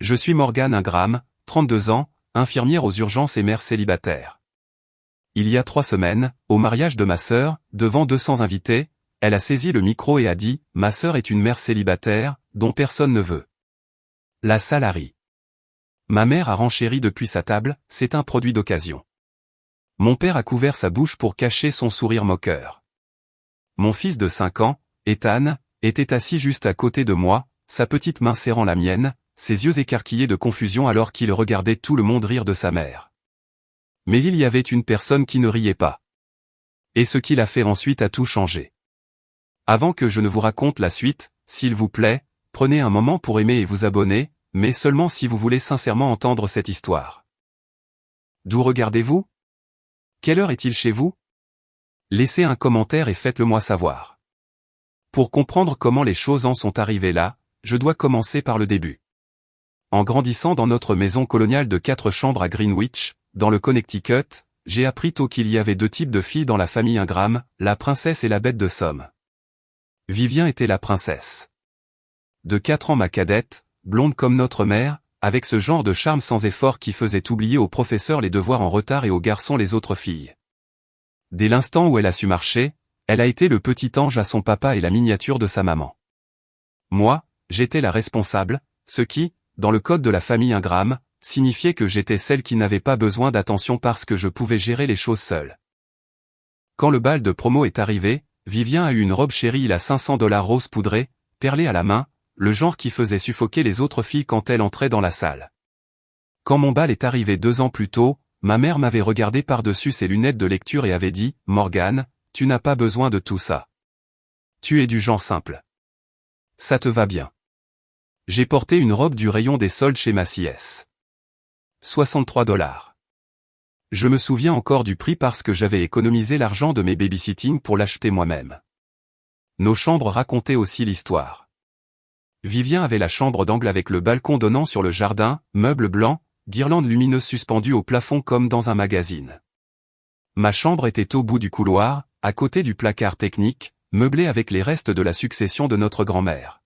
Je suis Morgane Ingram, 32 ans, infirmière aux urgences et mère célibataire. Il y a 3 semaines, au mariage de ma sœur, devant 200 invités, elle a saisi le micro et a dit « Ma sœur est une mère célibataire, dont personne ne veut. » La salle a ri. Ma mère a renchéri depuis sa table, c'est un produit d'occasion. Mon père a couvert sa bouche pour cacher son sourire moqueur. Mon fils de 5 ans, Ethan, était assis juste à côté de moi, sa petite main serrant la mienne, ses yeux écarquillés de confusion alors qu'il regardait tout le monde rire de sa mère. Mais il y avait une personne qui ne riait pas. Et ce qu'il a fait ensuite a tout changé. Avant que je ne vous raconte la suite, s'il vous plaît, prenez un moment pour aimer et vous abonner, mais seulement si vous voulez sincèrement entendre cette histoire. D'où regardez-vous? Quelle heure est-il chez vous? Laissez un commentaire et faites-le moi savoir. Pour comprendre comment les choses en sont arrivées là, je dois commencer par le début. En grandissant dans notre maison coloniale de 4 chambres à Greenwich, dans le Connecticut, j'ai appris tôt qu'il y avait 2 types de filles dans la famille Ingram, la princesse et la bête de somme. Vivien était la princesse. De 4 ans ma cadette, blonde comme notre mère, avec ce genre de charme sans effort qui faisait oublier aux professeurs les devoirs en retard et aux garçons les autres filles. Dès l'instant où elle a su marcher, elle a été le petit ange à son papa et la miniature de sa maman. Moi, j'étais la responsable, ce qui, dans le code de la famille Ingram, signifiait que j'étais celle qui n'avait pas besoin d'attention parce que je pouvais gérer les choses seule. Quand le bal de promo est arrivé, Vivien a eu une robe chérie à $500 rose poudrée, perlée à la main, le genre qui faisait suffoquer les autres filles quand elles entraient dans la salle. Quand mon bal est arrivé 2 ans plus tôt, ma mère m'avait regardé par-dessus ses lunettes de lecture et avait dit « Morgane, tu n'as pas besoin de tout ça. Tu es du genre simple. Ça te va bien. » J'ai porté une robe du rayon des soldes chez Macy's. $63. Je me souviens encore du prix parce que j'avais économisé l'argent de mes babysitting pour l'acheter moi-même. Nos chambres racontaient aussi l'histoire. Vivien avait la chambre d'angle avec le balcon donnant sur le jardin, meubles blancs, guirlandes lumineuses suspendues au plafond comme dans un magazine. Ma chambre était au bout du couloir, à côté du placard technique, meublé avec les restes de la succession de notre grand-mère.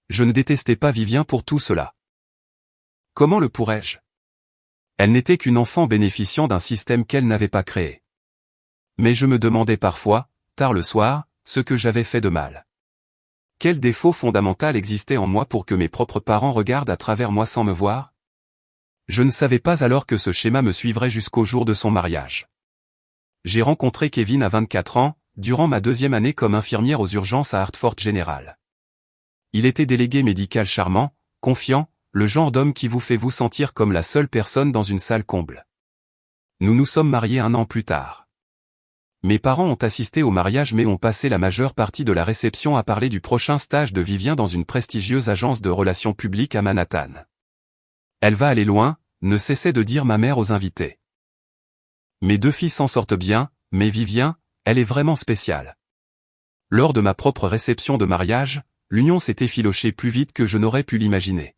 Je ne détestais pas Vivien pour tout cela. Comment le pourrais-je? Elle n'était qu'une enfant bénéficiant d'un système qu'elle n'avait pas créé. Mais je me demandais parfois, tard le soir, ce que j'avais fait de mal. Quel défaut fondamental existait en moi pour que mes propres parents regardent à travers moi sans me voir? Je ne savais pas alors que ce schéma me suivrait jusqu'au jour de son mariage. J'ai rencontré Kevin à 24 ans, durant ma 2e année comme infirmière aux urgences à Hartford General. Il était délégué médical charmant, confiant, le genre d'homme qui vous fait vous sentir comme la seule personne dans une salle comble. Nous nous sommes mariés 1 an plus tard. Mes parents ont assisté au mariage mais ont passé la majeure partie de la réception à parler du prochain stage de Vivien dans une prestigieuse agence de relations publiques à Manhattan. Elle va aller loin, ne cessait de dire ma mère aux invités. Mes 2 filles s'en sortent bien, mais Vivien, elle est vraiment spéciale. Lors de ma propre réception de mariage, l'union s'est effilochée plus vite que je n'aurais pu l'imaginer.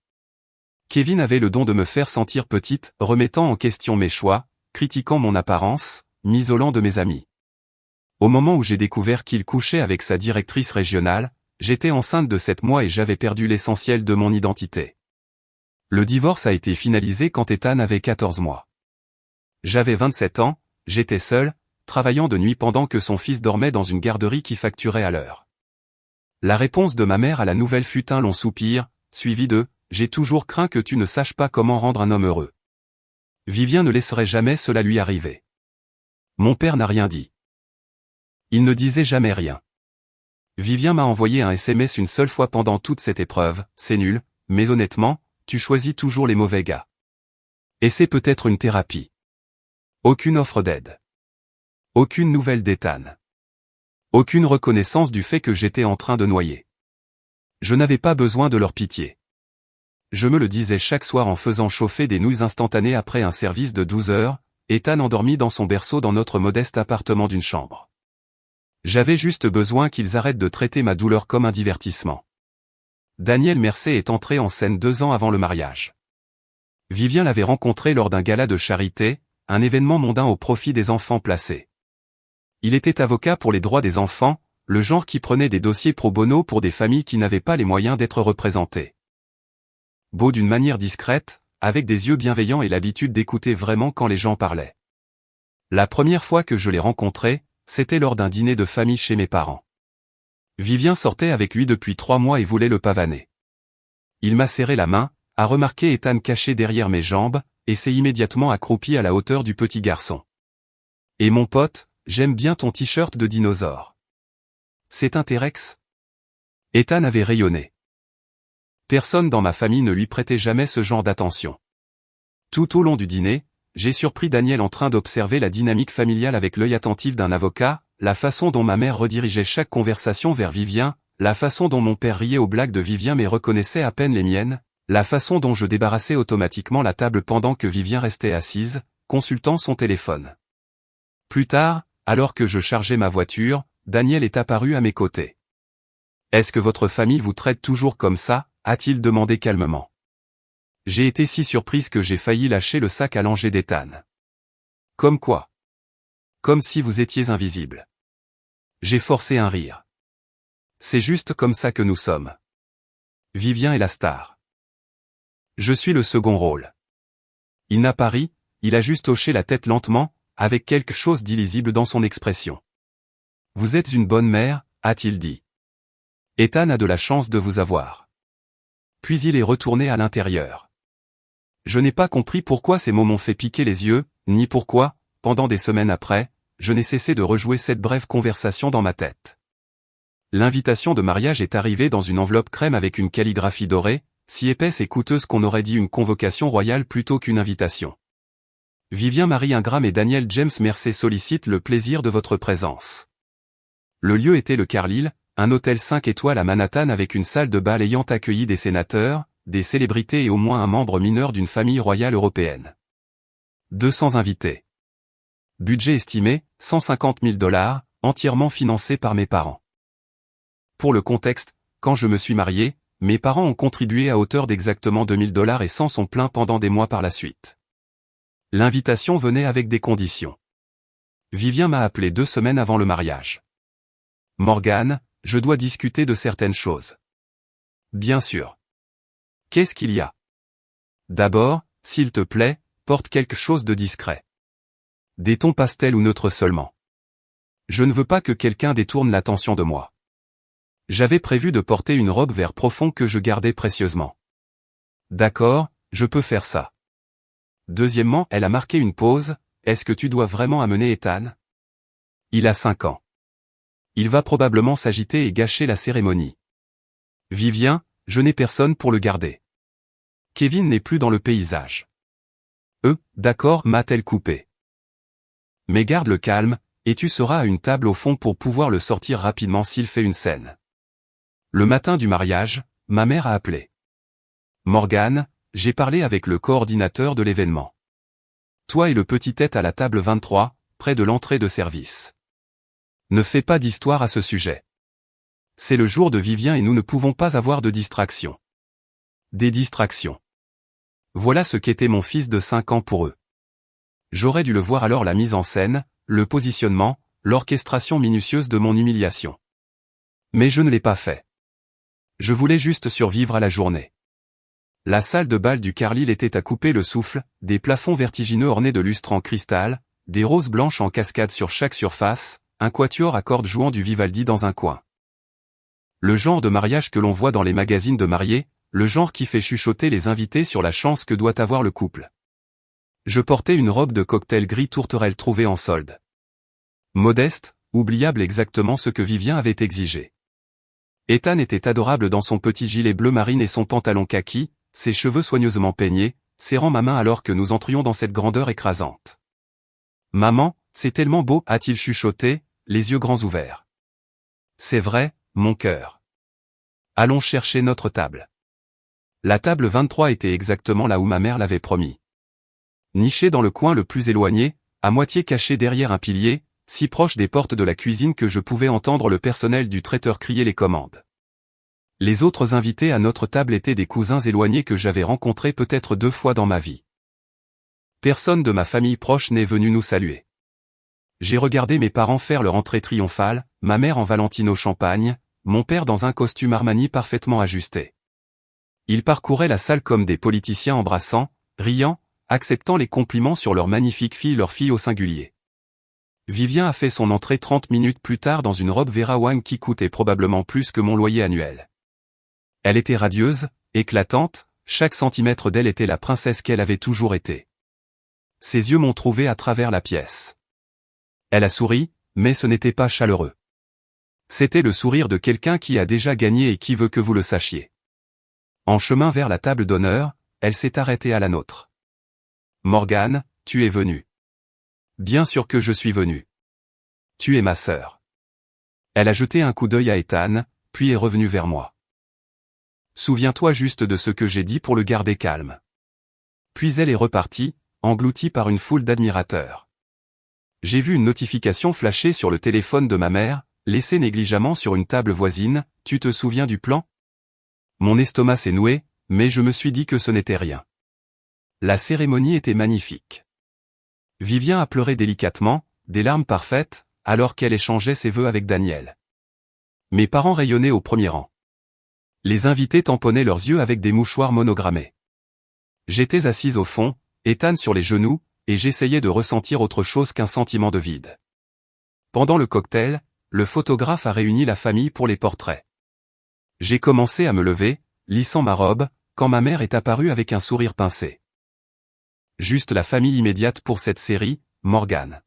Kevin avait le don de me faire sentir petite, remettant en question mes choix, critiquant mon apparence, m'isolant de mes amis. Au moment où j'ai découvert qu'il couchait avec sa directrice régionale, j'étais enceinte de 7 mois et j'avais perdu l'essentiel de mon identité. Le divorce a été finalisé quand Ethan avait 14 mois. J'avais 27 ans, j'étais seul, travaillant de nuit pendant que son fils dormait dans une garderie qui facturait à l'heure. La réponse de ma mère à la nouvelle fut un long soupir, suivi de « J'ai toujours craint que tu ne saches pas comment rendre un homme heureux. » Vivien ne laisserait jamais cela lui arriver. Mon père n'a rien dit. Il ne disait jamais rien. Vivien m'a envoyé un SMS une seule fois pendant toute cette épreuve, c'est nul, mais honnêtement, tu choisis toujours les mauvais gars. Et c'est peut-être une thérapie. Aucune offre d'aide. Aucune nouvelle d'Ethan. Aucune reconnaissance du fait que j'étais en train de noyer. Je n'avais pas besoin de leur pitié. Je me le disais chaque soir en faisant chauffer des nouilles instantanées après un service de 12 heures, Ethan endormi dans son berceau dans notre modeste appartement d'une chambre. J'avais juste besoin qu'ils arrêtent de traiter ma douleur comme un divertissement. Daniel Mercé est entré en scène 2 ans avant le mariage. Vivien l'avait rencontré lors d'un gala de charité, un événement mondain au profit des enfants placés. Il était avocat pour les droits des enfants, le genre qui prenait des dossiers pro bono pour des familles qui n'avaient pas les moyens d'être représentées. beau d'une manière discrète, avec des yeux bienveillants et l'habitude d'écouter vraiment quand les gens parlaient. La première fois que je l'ai rencontré, c'était lors d'un dîner de famille chez mes parents. Vivien sortait avec lui depuis 3 mois et voulait le pavaner. Il m'a serré la main, a remarqué Ethan caché derrière mes jambes, et s'est immédiatement accroupi à la hauteur du petit garçon. « Et mon pote, j'aime bien ton t-shirt de dinosaure. C'est un T-Rex ?» Ethan avait rayonné. Personne dans ma famille ne lui prêtait jamais ce genre d'attention. Tout au long du dîner, j'ai surpris Daniel en train d'observer la dynamique familiale avec l'œil attentif d'un avocat, la façon dont ma mère redirigeait chaque conversation vers Vivien, la façon dont mon père riait aux blagues de Vivien mais reconnaissait à peine les miennes, la façon dont je débarrassais automatiquement la table pendant que Vivien restait assise, consultant son téléphone. Plus tard, alors que je chargeais ma voiture, Daniel est apparu à mes côtés. « Est-ce que votre famille vous traite toujours comme ça ?» a-t-il demandé calmement. J'ai été si surprise que j'ai failli lâcher le sac à langer d'Ethan. Comme quoi? Comme si vous étiez invisible. J'ai forcé un rire. C'est juste comme ça que nous sommes. Vivien est la star. Je suis le second rôle. Il n'a pas ri, il a juste hoché la tête lentement, avec quelque chose d'illisible dans son expression. Vous êtes une bonne mère, a-t-il dit. Ethan a de la chance de vous avoir. Puis il est retourné à l'intérieur. Je n'ai pas compris pourquoi ces mots m'ont fait piquer les yeux, ni pourquoi, pendant des semaines après, je n'ai cessé de rejouer cette brève conversation dans ma tête. L'invitation de mariage est arrivée dans une enveloppe crème avec une calligraphie dorée, si épaisse et coûteuse qu'on aurait dit une convocation royale plutôt qu'une invitation. Vivien Marie Ingram et Daniel James Mercer sollicitent le plaisir de votre présence. Le lieu était le Carlyle, un hôtel 5 étoiles à Manhattan avec une salle de bal ayant accueilli des sénateurs, des célébrités et au moins un membre mineur d'une famille royale européenne. 200 invités. Budget estimé, $150 000, entièrement financé par mes parents. Pour le contexte, quand je me suis marié, mes parents ont contribué à hauteur d'exactement $2000 et s'en sont plaints pendant des mois par la suite. L'invitation venait avec des conditions. Vivien m'a appelé 2 semaines avant le mariage. Morgane, je dois discuter de certaines choses. Bien sûr. Qu'est-ce qu'il y a? D'abord, s'il te plaît, porte quelque chose de discret. Des tons pastels ou neutres seulement. Je ne veux pas que quelqu'un détourne l'attention de moi. J'avais prévu de porter une robe vert profond que je gardais précieusement. D'accord, je peux faire ça. Deuxièmement, elle a marqué une pause, est-ce que tu dois vraiment amener Ethan? Il a 5 ans. Il va probablement s'agiter et gâcher la cérémonie. Vivien, je n'ai personne pour le garder. Kevin n'est plus dans le paysage. D'accord, m'a-t-elle coupé. Mais garde le calme, et tu seras à une table au fond pour pouvoir le sortir rapidement s'il fait une scène. Le matin du mariage, ma mère a appelé. Morgane, j'ai parlé avec le coordinateur de l'événement. Toi et le petit tête à la table 23, près de l'entrée de service. Ne fais pas d'histoire à ce sujet. C'est le jour de Vivien et nous ne pouvons pas avoir de distraction. Des distractions. Voilà ce qu'était mon fils de 5 ans pour eux. J'aurais dû le voir alors la mise en scène, le positionnement, l'orchestration minutieuse de mon humiliation. Mais je ne l'ai pas fait. Je voulais juste survivre à la journée. La salle de bal du Carlyle était à couper le souffle, des plafonds vertigineux ornés de lustres en cristal, des roses blanches en cascade sur chaque surface, un quatuor à cordes jouant du Vivaldi dans un coin. Le genre de mariage que l'on voit dans les magazines de mariés, le genre qui fait chuchoter les invités sur la chance que doit avoir le couple. Je portais une robe de cocktail gris tourterelle trouvée en solde. Modeste, oubliable exactement ce que Vivien avait exigé. Ethan était adorable dans son petit gilet bleu marine et son pantalon kaki, ses cheveux soigneusement peignés, serrant ma main alors que nous entrions dans cette grandeur écrasante. « Maman, c'est tellement beau » a-t-il chuchoté, les yeux grands ouverts. « C'est vrai, mon cœur. Allons chercher notre table. » La table 23 était exactement là où ma mère l'avait promis. Nichée dans le coin le plus éloigné, à moitié cachée derrière un pilier, si proche des portes de la cuisine que je pouvais entendre le personnel du traiteur crier les commandes. Les autres invités à notre table étaient des cousins éloignés que j'avais rencontrés peut-être 2 fois dans ma vie. Personne de ma famille proche n'est venu nous saluer. J'ai regardé mes parents faire leur entrée triomphale, ma mère en Valentino champagne, mon père dans un costume Armani parfaitement ajusté. Ils parcouraient la salle comme des politiciens embrassant, riant, acceptant les compliments sur leur magnifique fille, leur fille au singulier. Vivien a fait son entrée 30 minutes plus tard dans une robe Vera Wang qui coûtait probablement plus que mon loyer annuel. Elle était radieuse, éclatante, chaque centimètre d'elle était la princesse qu'elle avait toujours été. Ses yeux m'ont trouvé à travers la pièce. Elle a souri, mais ce n'était pas chaleureux. C'était le sourire de quelqu'un qui a déjà gagné et qui veut que vous le sachiez. En chemin vers la table d'honneur, elle s'est arrêtée à la nôtre. Morgane, tu es venue. Bien sûr que je suis venu. Tu es ma sœur. Elle a jeté un coup d'œil à Ethan, puis est revenue vers moi. Souviens-toi juste de ce que j'ai dit pour le garder calme. Puis elle est repartie, engloutie par une foule d'admirateurs. J'ai vu une notification flasher sur le téléphone de ma mère, laissée négligemment sur une table voisine, tu te souviens du plan? Mon estomac s'est noué, mais je me suis dit que ce n'était rien. La cérémonie était magnifique. Vivien a pleuré délicatement, des larmes parfaites, alors qu'elle échangeait ses vœux avec Daniel. Mes parents rayonnaient au premier rang. Les invités tamponnaient leurs yeux avec des mouchoirs monogrammés. J'étais assise au fond, Ethan sur les genoux, et j'essayais de ressentir autre chose qu'un sentiment de vide. Pendant le cocktail, le photographe a réuni la famille pour les portraits. J'ai commencé à me lever, lissant ma robe, quand ma mère est apparue avec un sourire pincé. Juste la famille immédiate pour cette série, Morgane.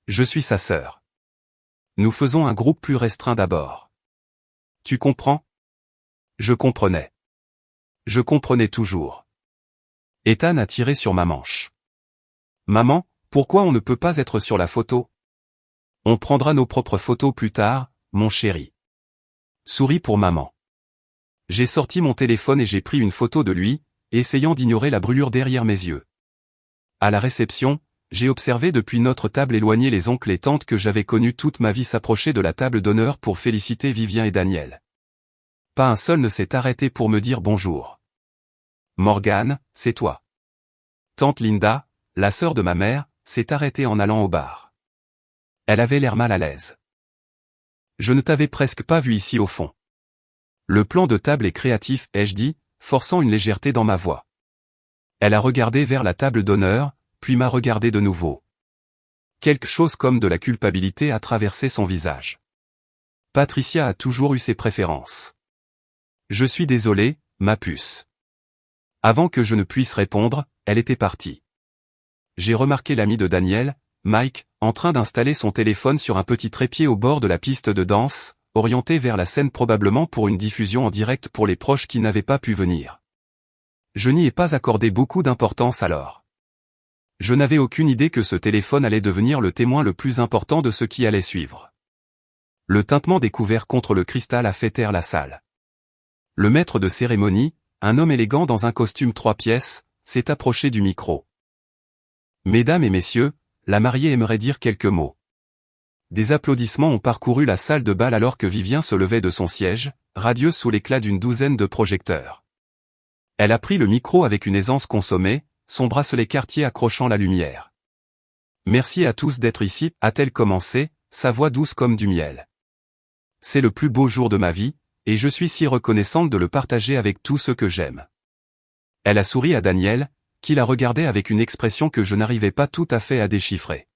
Je suis sa sœur. Nous faisons un groupe plus restreint d'abord. Tu comprends? Je comprenais. Je comprenais toujours. Ethan a tiré sur ma manche. Maman, pourquoi on ne peut pas être sur la photo? On prendra nos propres photos plus tard, mon chéri. Souris pour maman. J'ai sorti mon téléphone et j'ai pris une photo de lui, essayant d'ignorer la brûlure derrière mes yeux. À la réception, j'ai observé depuis notre table éloignée les oncles et tantes que j'avais connus toute ma vie s'approcher de la table d'honneur pour féliciter Vivien et Daniel. Pas un seul ne s'est arrêté pour me dire bonjour. Morgane, c'est toi. Tante Linda, la sœur de ma mère, s'est arrêtée en allant au bar. Elle avait l'air mal à l'aise. Je ne t'avais presque pas vu ici au fond. Le plan de table est créatif, ai-je dit, forçant une légèreté dans ma voix. Elle a regardé vers la table d'honneur, puis m'a regardé de nouveau. Quelque chose comme de la culpabilité a traversé son visage. Patricia a toujours eu ses préférences. Je suis désolé, ma puce. Avant que je ne puisse répondre, elle était partie. J'ai remarqué l'ami de Daniel, Mike, en train d'installer son téléphone sur un petit trépied au bord de la piste de danse, orienté vers la scène probablement pour une diffusion en direct pour les proches qui n'avaient pas pu venir. Je n'y ai pas accordé beaucoup d'importance alors. Je n'avais aucune idée que ce téléphone allait devenir le témoin le plus important de ce qui allait suivre. Le tintement des couverts contre le cristal a fait taire la salle. Le maître de cérémonie, un homme élégant dans un costume 3 pièces, s'est approché du micro. Mesdames et messieurs, la mariée aimerait dire quelques mots. Des applaudissements ont parcouru la salle de bal alors que Vivien se levait de son siège, radieuse sous l'éclat d'une douzaine de projecteurs. Elle a pris le micro avec une aisance consommée, son bracelet Cartier accrochant la lumière. Merci à tous d'être ici, a-t-elle commencé, sa voix douce comme du miel. C'est le plus beau jour de ma vie, et je suis si reconnaissante de le partager avec tous ceux que j'aime. Elle a souri à Daniel, qui la regardait avec une expression que je n'arrivais pas tout à fait à déchiffrer.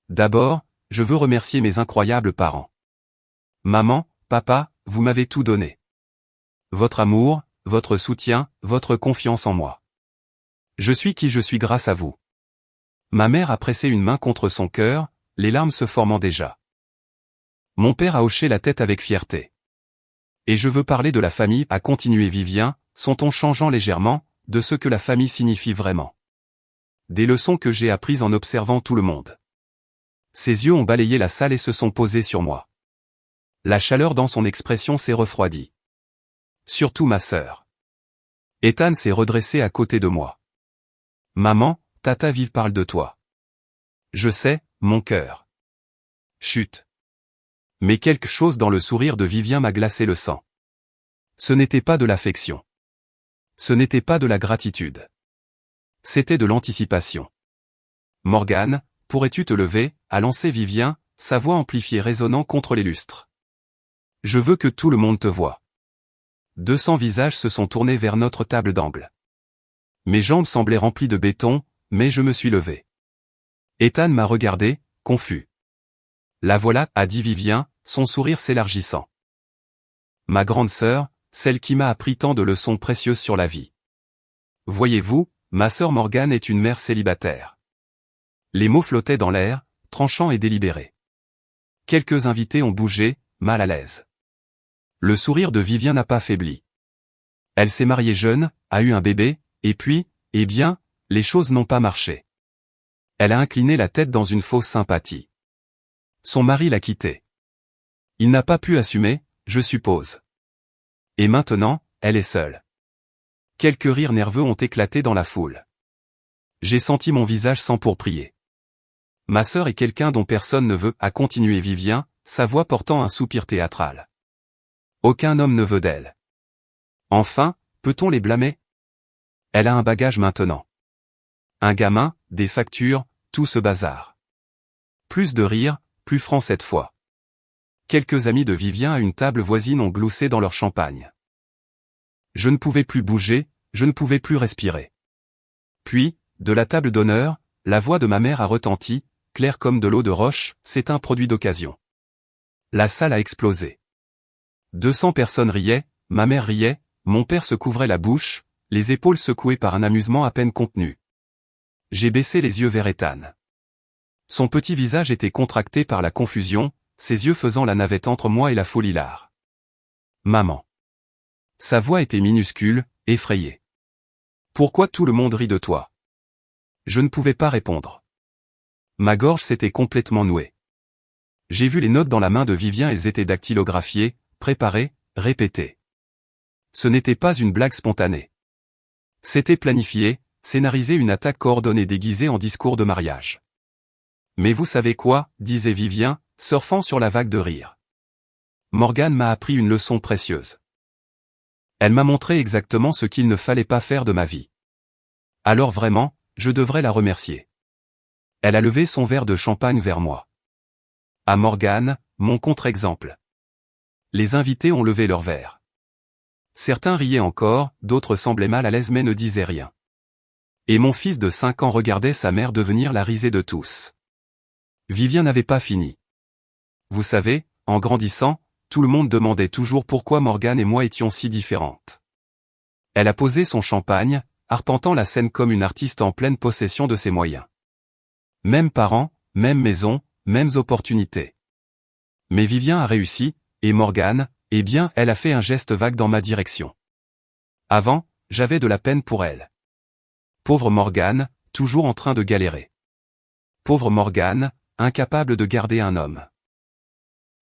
D'abord, je veux remercier mes incroyables parents. Maman, papa, vous m'avez tout donné. Votre amour, votre soutien, votre confiance en moi. Je suis qui je suis grâce à vous. Ma mère a pressé une main contre son cœur, les larmes se formant déjà. Mon père a hoché la tête avec fierté. Et je veux parler de la famille, a continué Vivien, son ton changeant légèrement, de ce que la famille signifie vraiment. Des leçons que j'ai apprises en observant tout le monde. Ses yeux ont balayé la salle et se sont posés sur moi. La chaleur dans son expression s'est refroidie. Surtout ma sœur. Ethan s'est redressé à côté de moi. Maman, Tata Vive parle de toi. Je sais, mon cœur. Chut. Mais quelque chose dans le sourire de Vivien m'a glacé le sang. Ce n'était pas de l'affection. Ce n'était pas de la gratitude. C'était de l'anticipation. Morgane, pourrais-tu te lever, a lancé Vivien, sa voix amplifiée résonnant contre les lustres. Je veux que tout le monde te voie. 200 visages se sont tournés vers notre table d'angle. Mes jambes semblaient remplies de béton, mais je me suis levé. Ethan m'a regardé, confus. La voilà, a dit Vivien, son sourire s'élargissant. Ma grande sœur, celle qui m'a appris tant de leçons précieuses sur la vie. Voyez-vous, ma sœur Morgane est une mère célibataire. Les mots flottaient dans l'air, tranchants et délibérés. Quelques invités ont bougé, mal à l'aise. Le sourire de Vivien n'a pas faibli. Elle s'est mariée jeune, a eu un bébé, et puis, eh bien, les choses n'ont pas marché. Elle a incliné la tête dans une fausse sympathie. Son mari l'a quittée. Il n'a pas pu assumer, je suppose. Et maintenant, elle est seule. Quelques rires nerveux ont éclaté dans la foule. J'ai senti mon visage s'empourpiller. Ma sœur est quelqu'un dont personne ne veut, a continué Vivien, sa voix portant un soupir théâtral. Aucun homme ne veut d'elle. Enfin, peut-on les blâmer? Elle a un bagage maintenant. Un gamin, des factures, tout ce bazar. Plus de rire, plus franc cette fois. Quelques amis de Vivien à une table voisine ont gloussé dans leur champagne. Je ne pouvais plus bouger, je ne pouvais plus respirer. Puis, de la table d'honneur, la voix de ma mère a retenti, claire comme de l'eau de roche, c'est un produit d'occasion. La salle a explosé. 200 personnes riaient, ma mère riait, mon père se couvrait la bouche, les épaules secouées par un amusement à peine contenu. J'ai baissé les yeux vers Ethan. Son petit visage était contracté par la confusion, ses yeux faisant la navette entre moi et la folie hilar. Maman. Sa voix était minuscule, effrayée. Pourquoi tout le monde rit de toi? Je ne pouvais pas répondre. Ma gorge s'était complètement nouée. J'ai vu les notes dans la main de Vivien, elles étaient dactylographiées, préparées, répétées. Ce n'était pas une blague spontanée. C'était planifié, scénarisé, une attaque coordonnée déguisée en discours de mariage. Mais vous savez quoi, disait Vivien, surfant sur la vague de rire. Morgane m'a appris une leçon précieuse. Elle m'a montré exactement ce qu'il ne fallait pas faire de ma vie. Alors vraiment, je devrais la remercier. Elle a levé son verre de champagne vers moi. À Morgane, mon contre-exemple. Les invités ont levé leur verre. Certains riaient encore, d'autres semblaient mal à l'aise mais ne disaient rien. Et mon fils de 5 ans regardait sa mère devenir la risée de tous. Vivien n'avait pas fini. Vous savez, en grandissant, tout le monde demandait toujours pourquoi Morgane et moi étions si différentes. Elle a posé son champagne, arpentant la scène comme une artiste en pleine possession de ses moyens. Mêmes parents, même maison, mêmes opportunités. Mais Vivien a réussi, et Morgane, eh bien, elle a fait un geste vague dans ma direction. Avant, j'avais de la peine pour elle. Pauvre Morgane, toujours en train de galérer. Pauvre Morgane, incapable de garder un homme.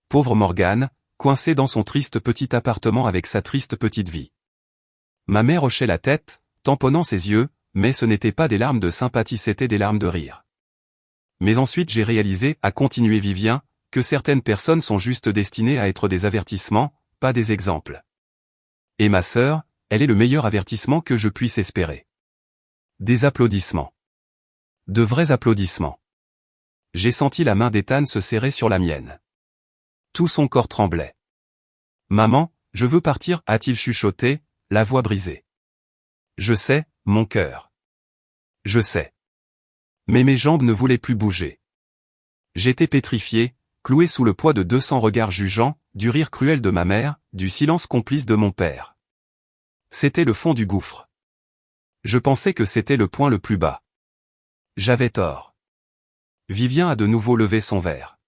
Pauvre Morgane, coincée dans son triste petit appartement avec sa triste petite vie. Ma mère hochait la tête, tamponnant ses yeux, mais ce n'était pas des larmes de sympathie, c'était des larmes de rire. Mais ensuite j'ai réalisé, a continué Vivien, que certaines personnes sont juste destinées à être des avertissements, pas des exemples. Et ma sœur, elle est le meilleur avertissement que je puisse espérer. Des applaudissements. De vrais applaudissements. J'ai senti la main d'Ethan se serrer sur la mienne. Tout son corps tremblait. Maman, je veux partir, a-t-il chuchoté, la voix brisée. Je sais, mon cœur. Je sais. Mais mes jambes ne voulaient plus bouger. J'étais pétrifié, cloué sous le poids de 200 regards jugeants, du rire cruel de ma mère, du silence complice de mon père. C'était le fond du gouffre. Je pensais que c'était le point le plus bas. J'avais tort. Vivien a de nouveau levé son verre.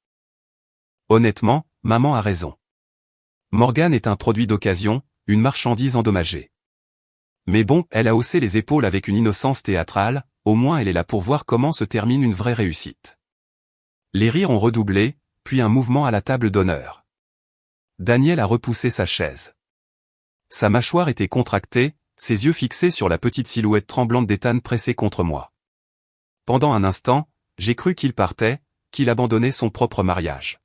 Honnêtement, maman a raison. Morgane est un produit d'occasion, une marchandise endommagée. Mais bon, elle a haussé les épaules avec une innocence théâtrale, au moins elle est là pour voir comment se termine une vraie réussite. Les rires ont redoublé, puis un mouvement à la table d'honneur. Daniel a repoussé sa chaise. Sa mâchoire était contractée, ses yeux fixés sur la petite silhouette tremblante d'Ethan pressée contre moi. Pendant un instant, j'ai cru qu'il partait, qu'il abandonnait son propre mariage.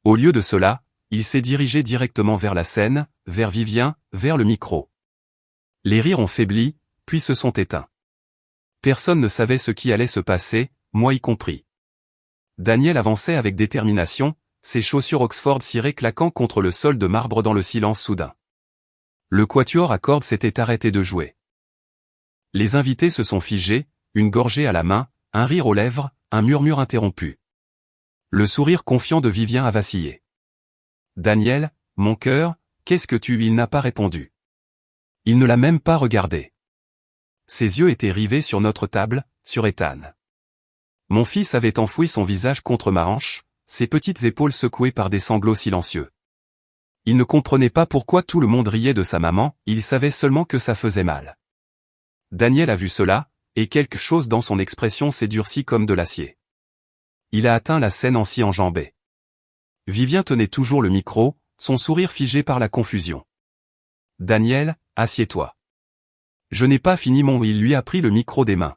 Au lieu de cela, il s'est dirigé directement vers la scène, vers Vivien, vers le micro. Les rires ont faibli, puis se sont éteints. Personne ne savait ce qui allait se passer, moi y compris. Daniel avançait avec détermination, ses chaussures Oxford cirées claquant contre le sol de marbre dans le silence soudain. Le quatuor à cordes s'était arrêté de jouer. Les invités se sont figés, une gorgée à la main, un rire aux lèvres, un murmure interrompu. Le sourire confiant de Vivien a vacillé. Daniel, mon cœur, qu'est-ce que tu... Il n'a pas répondu. Il ne l'a même pas regardé. Ses yeux étaient rivés sur notre table, sur Ethan. Mon fils avait enfoui son visage contre ma hanche, ses petites épaules secouées par des sanglots silencieux. Il ne comprenait pas pourquoi tout le monde riait de sa maman, il savait seulement que ça faisait mal. Daniel a vu cela, et quelque chose dans son expression s'est durci comme de l'acier. Il a atteint la scène en s'y enjambait. Vivien tenait toujours le micro, son sourire figé par la confusion. « Daniel, assieds-toi. » Je n'ai pas fini mon... Il lui a pris le micro des mains.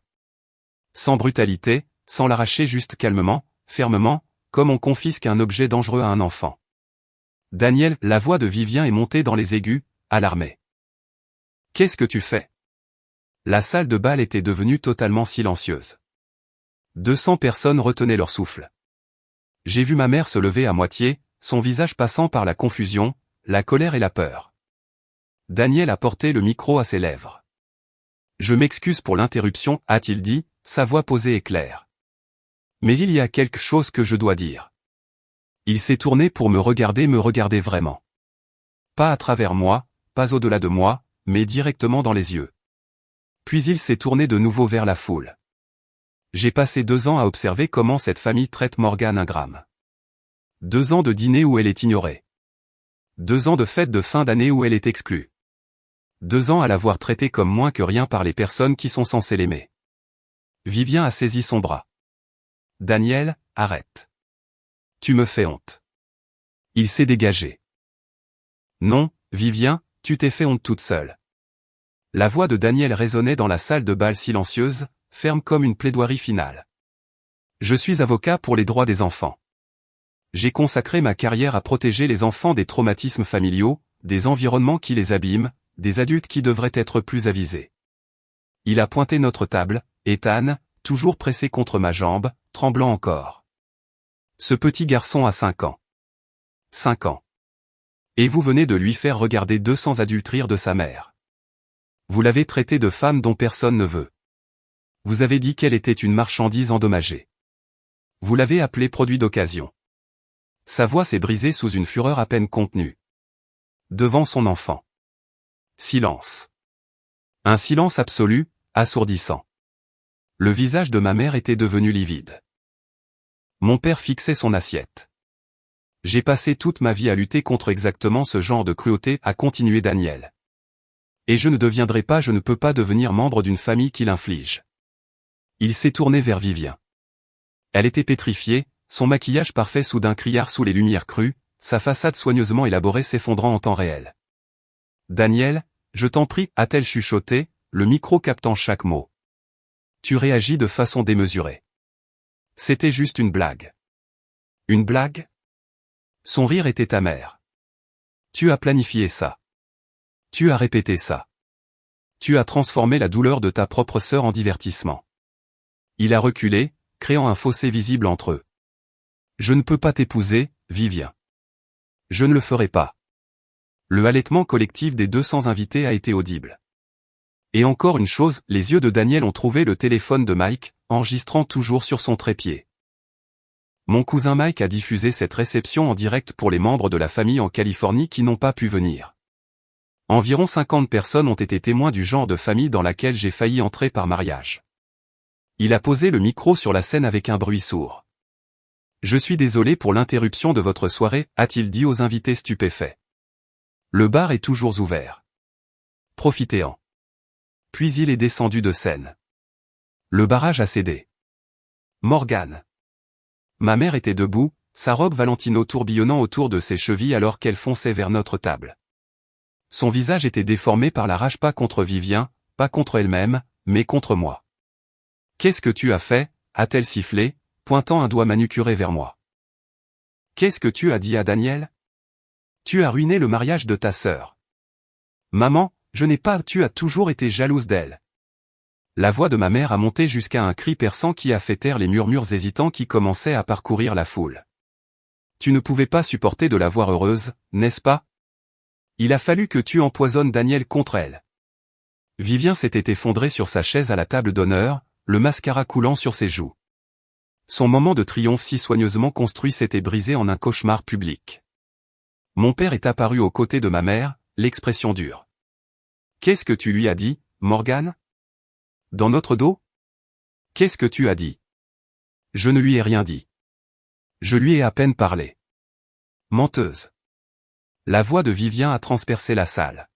Sans brutalité, sans l'arracher, juste calmement, fermement, comme on confisque un objet dangereux à un enfant. Daniel, la voix de Vivien est montée dans les aigus, alarmée. « Qu'est-ce que tu fais ?» La salle de bal était devenue totalement silencieuse. 200 personnes retenaient leur souffle. J'ai vu ma mère se lever à moitié, son visage passant par la confusion, la colère et la peur. Daniel a porté le micro à ses lèvres. « Je m'excuse pour l'interruption, a-t-il dit, sa voix posée et claire. Mais il y a quelque chose que je dois dire. » Il s'est tourné pour me regarder vraiment. Pas à travers moi, pas au-delà de moi, mais directement dans les yeux. Puis il s'est tourné de nouveau vers la foule. J'ai passé 2 ans à observer comment cette famille traite Morgane Ingram. 2 ans de dîner où elle est ignorée. 2 ans de fête de fin d'année où elle est exclue. 2 ans à la voir traitée comme moins que rien par les personnes qui sont censées l'aimer. Vivien a saisi son bras. « Daniel, arrête. Tu me fais honte. » Il s'est dégagé. « Non, Vivien, tu t'es fait honte toute seule. » La voix de Daniel résonnait dans la salle de bal silencieuse, ferme comme une plaidoirie finale. « Je suis avocat pour les droits des enfants. J'ai consacré ma carrière à protéger les enfants des traumatismes familiaux, des environnements qui les abîment, des adultes qui devraient être plus avisés. » Il a pointé notre table, Ethan, toujours pressé contre ma jambe, tremblant encore. Ce petit garçon a 5 ans. 5 ans. Et vous venez de lui faire regarder 200 adultes rire de sa mère. Vous l'avez traité de femme dont personne ne veut. Vous avez dit qu'elle était une marchandise endommagée. Vous l'avez appelée produit d'occasion. Sa voix s'est brisée sous une fureur à peine contenue. Devant son enfant. Silence. Un silence absolu, assourdissant. Le visage de ma mère était devenu livide. Mon père fixait son assiette. J'ai passé toute ma vie à lutter contre exactement ce genre de cruauté, a continué Daniel. Et je ne peux pas devenir membre d'une famille qui l'inflige. Il s'est tourné vers Vivien. Elle était pétrifiée, son maquillage parfait soudain criard sous les lumières crues, sa façade soigneusement élaborée s'effondrant en temps réel. Daniel, je t'en prie, a-t-elle chuchoté, le micro captant chaque mot. Tu réagis de façon démesurée. C'était juste une blague. Une blague? Son rire était amer. Tu as planifié ça. Tu as répété ça. Tu as transformé la douleur de ta propre sœur en divertissement. Il a reculé, créant un fossé visible entre eux. Je ne peux pas t'épouser, Vivien. Je ne le ferai pas. Le halètement collectif des 200 invités a été audible. Et encore une chose, les yeux de Daniel ont trouvé le téléphone de Mike, enregistrant toujours sur son trépied. Mon cousin Mike a diffusé cette réception en direct pour les membres de la famille en Californie qui n'ont pas pu venir. Environ 50 personnes ont été témoins du genre de famille dans laquelle j'ai failli entrer par mariage. Il a posé le micro sur la scène avec un bruit sourd. « Je suis désolé pour l'interruption de votre soirée, a-t-il dit aux invités stupéfaits. Le bar est toujours ouvert. Profitez-en. » Puis il est descendu de scène. Le barrage a cédé. Morgane. Ma mère était debout, sa robe Valentino tourbillonnant autour de ses chevilles alors qu'elle fonçait vers notre table. Son visage était déformé par la rage, pas contre Vivien, pas contre elle-même, mais contre moi. « Qu'est-ce que tu as fait ?» a-t-elle sifflé, pointant un doigt manucuré vers moi. « Qu'est-ce que tu as dit à Daniel ? Tu as ruiné le mariage de ta sœur. »« Maman, je n'ai pas, tu as toujours été jalouse d'elle. » La voix de ma mère a monté jusqu'à un cri perçant qui a fait taire les murmures hésitants qui commençaient à parcourir la foule. « Tu ne pouvais pas supporter de la voir heureuse, n'est-ce pas ? Il a fallu que tu empoisonnes Daniel contre elle. Vivien s'était effondré sur sa chaise à la table d'honneur, le mascara coulant sur ses joues. Son moment de triomphe si soigneusement construit s'était brisé en un cauchemar public. Mon père est apparu aux côtés de ma mère, l'expression dure. « Qu'est-ce que tu lui as dit, Morgane ? Dans notre dos ? Qu'est-ce que tu as dit ? » Je ne lui ai rien dit. Je lui ai à peine parlé. Menteuse. La voix de Vivien a transpercé la salle.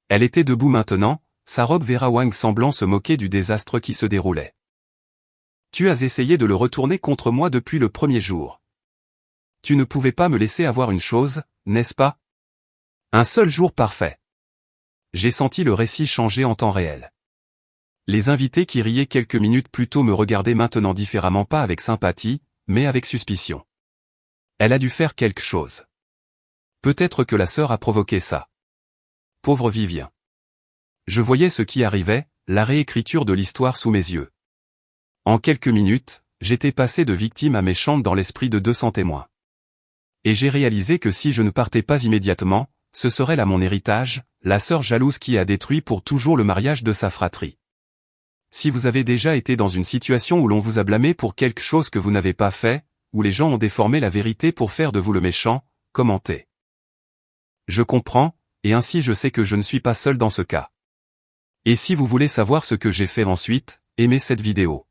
Elle était debout maintenant, sa robe Vera Wang semblant se moquer du désastre qui se déroulait. Tu as essayé de le retourner contre moi depuis le premier jour. Tu ne pouvais pas me laisser avoir une chose, n'est-ce pas ? Un seul jour parfait. J'ai senti le récit changer en temps réel. Les invités qui riaient quelques minutes plus tôt me regardaient maintenant différemment, pas avec sympathie, mais avec suspicion. Elle a dû faire quelque chose. Peut-être que la sœur a provoqué ça. Pauvre Vivien. Je voyais ce qui arrivait, la réécriture de l'histoire sous mes yeux. En quelques minutes, j'étais passé de victime à méchante dans l'esprit de 200 témoins. Et j'ai réalisé que si je ne partais pas immédiatement, ce serait là mon héritage, la sœur jalouse qui a détruit pour toujours le mariage de sa fratrie. Si vous avez déjà été dans une situation où l'on vous a blâmé pour quelque chose que vous n'avez pas fait, où les gens ont déformé la vérité pour faire de vous le méchant, commentez. Je comprends, et ainsi je sais que je ne suis pas seul dans ce cas. Et si vous voulez savoir ce que j'ai fait ensuite, aimez cette vidéo.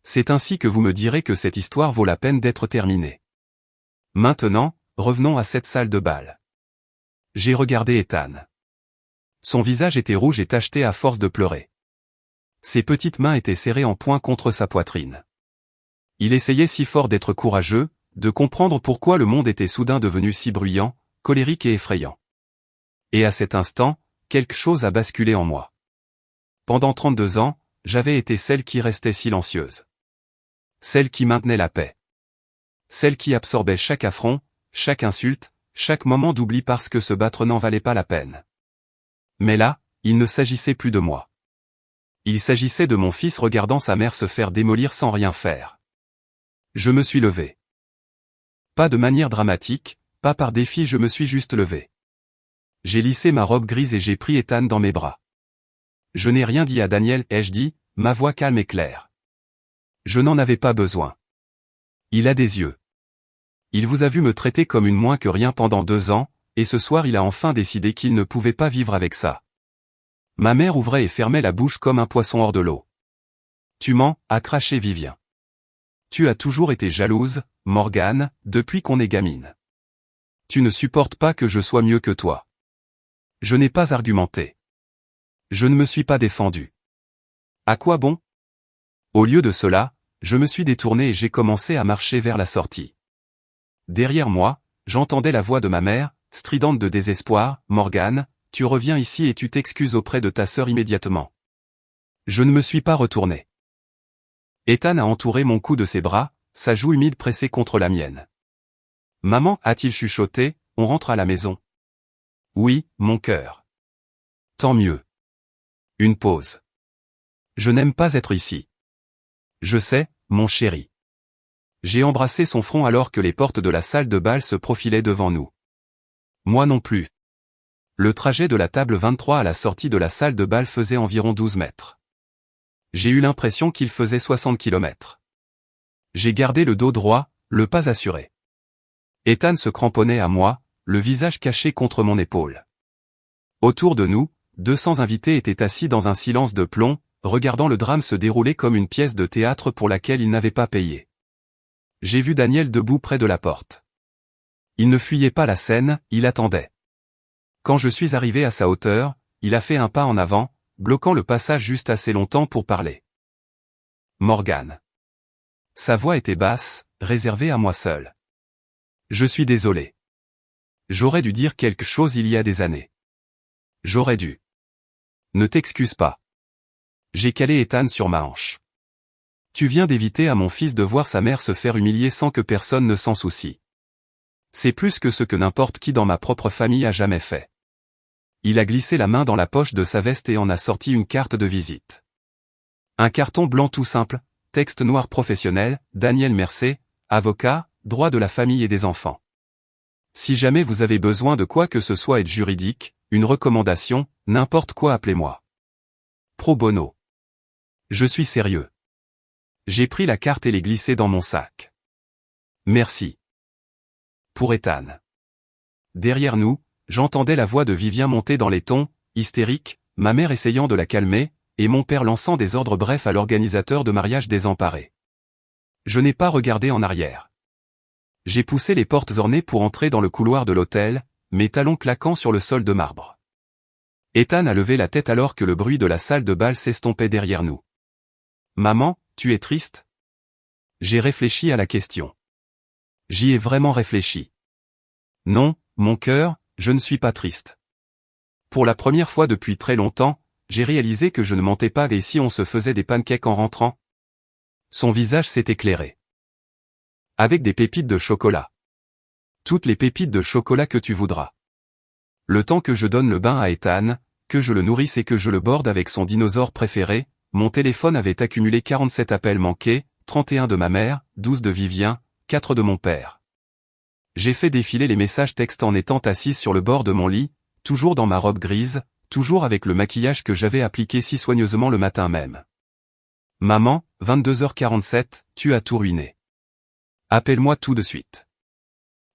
C'est ainsi que vous me direz que cette histoire vaut la peine d'être terminée. Maintenant, revenons à cette salle de bal. J'ai regardé Ethan. Son visage était rouge et tacheté à force de pleurer. Ses petites mains étaient serrées en poing contre sa poitrine. Il essayait si fort d'être courageux, de comprendre pourquoi le monde était soudain devenu si bruyant, colérique et effrayant. Et à cet instant, quelque chose a basculé en moi. Pendant 32 ans, j'avais été celle qui restait silencieuse. Celle qui maintenait la paix. Celle qui absorbait chaque affront, chaque insulte, chaque moment d'oubli parce que se battre n'en valait pas la peine. Mais là, il ne s'agissait plus de moi. Il s'agissait de mon fils regardant sa mère se faire démolir sans rien faire. Je me suis levé. Pas de manière dramatique, pas par défi, je me suis juste levé. J'ai lissé ma robe grise et j'ai pris Ethan dans mes bras. Je n'ai rien dit à Daniel, ai-je dit, ma voix calme et claire. Je n'en avais pas besoin. Il a des yeux. Il vous a vu me traiter comme une moins que rien pendant 2 ans, et ce soir il a enfin décidé qu'il ne pouvait pas vivre avec ça. Ma mère ouvrait et fermait la bouche comme un poisson hors de l'eau. Tu mens, a craché Vivien. Tu as toujours été jalouse, Morgane, depuis qu'on est gamine. Tu ne supportes pas que je sois mieux que toi. Je n'ai pas argumenté. Je ne me suis pas défendu. À quoi bon ? Au lieu de cela, je me suis détourné et j'ai commencé à marcher vers la sortie. Derrière moi, j'entendais la voix de ma mère, stridente de désespoir, « Morgane, tu reviens ici et tu t'excuses auprès de ta sœur immédiatement. » Je ne me suis pas retourné. Ethan a entouré mon cou de ses bras, sa joue humide pressée contre la mienne. « Maman, a-t-il chuchoté, on rentre à la maison. » Oui, mon cœur. Tant mieux. Une pause. Je n'aime pas être ici. Je sais, mon chéri. J'ai embrassé son front alors que les portes de la salle de bal se profilaient devant nous. Moi non plus. Le trajet de la table 23 à la sortie de la salle de bal faisait environ 12 mètres. J'ai eu l'impression qu'il faisait 60 kilomètres. J'ai gardé le dos droit, le pas assuré. Ethan se cramponnait à moi, le visage caché contre mon épaule. Autour de nous, 200 invités étaient assis dans un silence de plomb, regardant le drame se dérouler comme une pièce de théâtre pour laquelle ils n'avaient pas payé. J'ai vu Daniel debout près de la porte. Il ne fuyait pas la scène, il attendait. Quand je suis arrivé à sa hauteur, il a fait un pas en avant, bloquant le passage juste assez longtemps pour parler. Morgane. Sa voix était basse, réservée à moi seul. Je suis désolé. J'aurais dû dire quelque chose il y a des années. J'aurais dû. Ne t'excuse pas. J'ai calé Ethan sur ma hanche. Tu viens d'éviter à mon fils de voir sa mère se faire humilier sans que personne ne s'en soucie. C'est plus que ce que n'importe qui dans ma propre famille a jamais fait. Il a glissé la main dans la poche de sa veste et en a sorti une carte de visite. Un carton blanc tout simple, texte noir professionnel, Daniel Mercé, avocat, droit de la famille et des enfants. Si jamais vous avez besoin de quoi que ce soit, aide juridique, une recommandation, n'importe quoi, appelez-moi. Pro bono. Je suis sérieux. J'ai pris la carte et l'ai glissée dans mon sac. Merci. Pour Ethan. Derrière nous, j'entendais la voix de Vivien monter dans les tons, hystérique, ma mère essayant de la calmer, et mon père lançant des ordres brefs à l'organisateur de mariage désemparé. Je n'ai pas regardé en arrière. J'ai poussé les portes ornées pour entrer dans le couloir de l'hôtel, mes talons claquant sur le sol de marbre. Ethan a levé la tête alors que le bruit de la salle de bal s'estompait derrière nous. Maman, tu es triste? J'ai réfléchi à la question. J'y ai vraiment réfléchi. Non, mon cœur, je ne suis pas triste. Pour la première fois depuis très longtemps, j'ai réalisé que je ne mentais pas. Et si on se faisait des pancakes en rentrant? Son visage s'est éclairé. Avec des pépites de chocolat. Toutes les pépites de chocolat que tu voudras. Le temps que je donne le bain à Ethan, que je le nourrisse et que je le borde avec son dinosaure préféré, mon téléphone avait accumulé 47 appels manqués, 31 de ma mère, 12 de Vivien, 4 de mon père. J'ai fait défiler les messages textes en étant assise sur le bord de mon lit, toujours dans ma robe grise, toujours avec le maquillage que j'avais appliqué si soigneusement le matin même. Maman, 22h47, tu as tout ruiné. Appelle-moi tout de suite.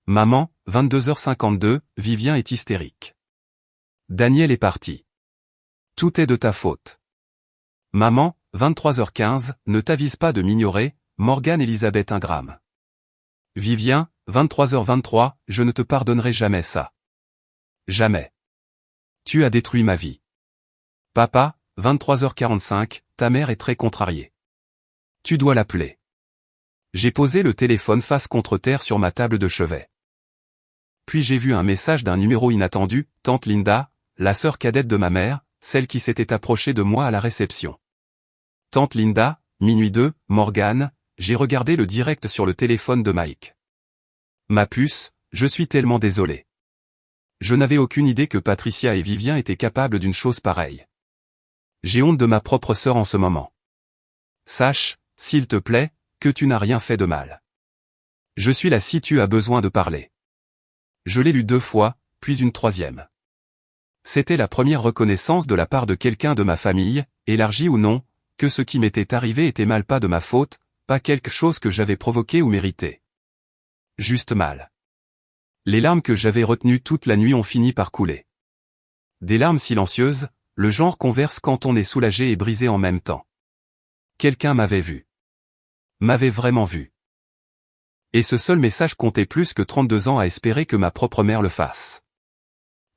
Maman, 22h52, Vivien est hystérique. Daniel est parti. Tout est de ta faute. Maman, 23h15, ne t'avise pas de m'ignorer, Morgane Elisabeth Ingram. Vivien, 23h23, je ne te pardonnerai jamais ça. Jamais. Tu as détruit ma vie. Papa, 23h45, ta mère est très contrariée. Tu dois l'appeler. J'ai posé le téléphone face contre terre sur ma table de chevet. Puis j'ai vu un message d'un numéro inattendu, tante Linda, la sœur cadette de ma mère, celle qui s'était approchée de moi à la réception. Tante Linda, minuit 2, Morgane, j'ai regardé le direct sur le téléphone de Mike. Ma puce, je suis tellement désolé. Je n'avais aucune idée que Patricia et Vivien étaient capables d'une chose pareille. J'ai honte de ma propre sœur en ce moment. Sache, s'il te plaît, que tu n'as rien fait de mal. Je suis là si tu as besoin de parler. Je l'ai lu 2 fois, puis une 3e. C'était la première reconnaissance de la part de quelqu'un de ma famille, élargie ou non, que ce qui m'était arrivé était mal, pas de ma faute, pas quelque chose que j'avais provoqué ou mérité. Juste mal. Les larmes que j'avais retenues toute la nuit ont fini par couler. Des larmes silencieuses, le genre qu'on verse quand on est soulagé et brisé en même temps. Quelqu'un m'avait vu. M'avait vraiment vu. Et ce seul message comptait plus que 32 ans à espérer que ma propre mère le fasse.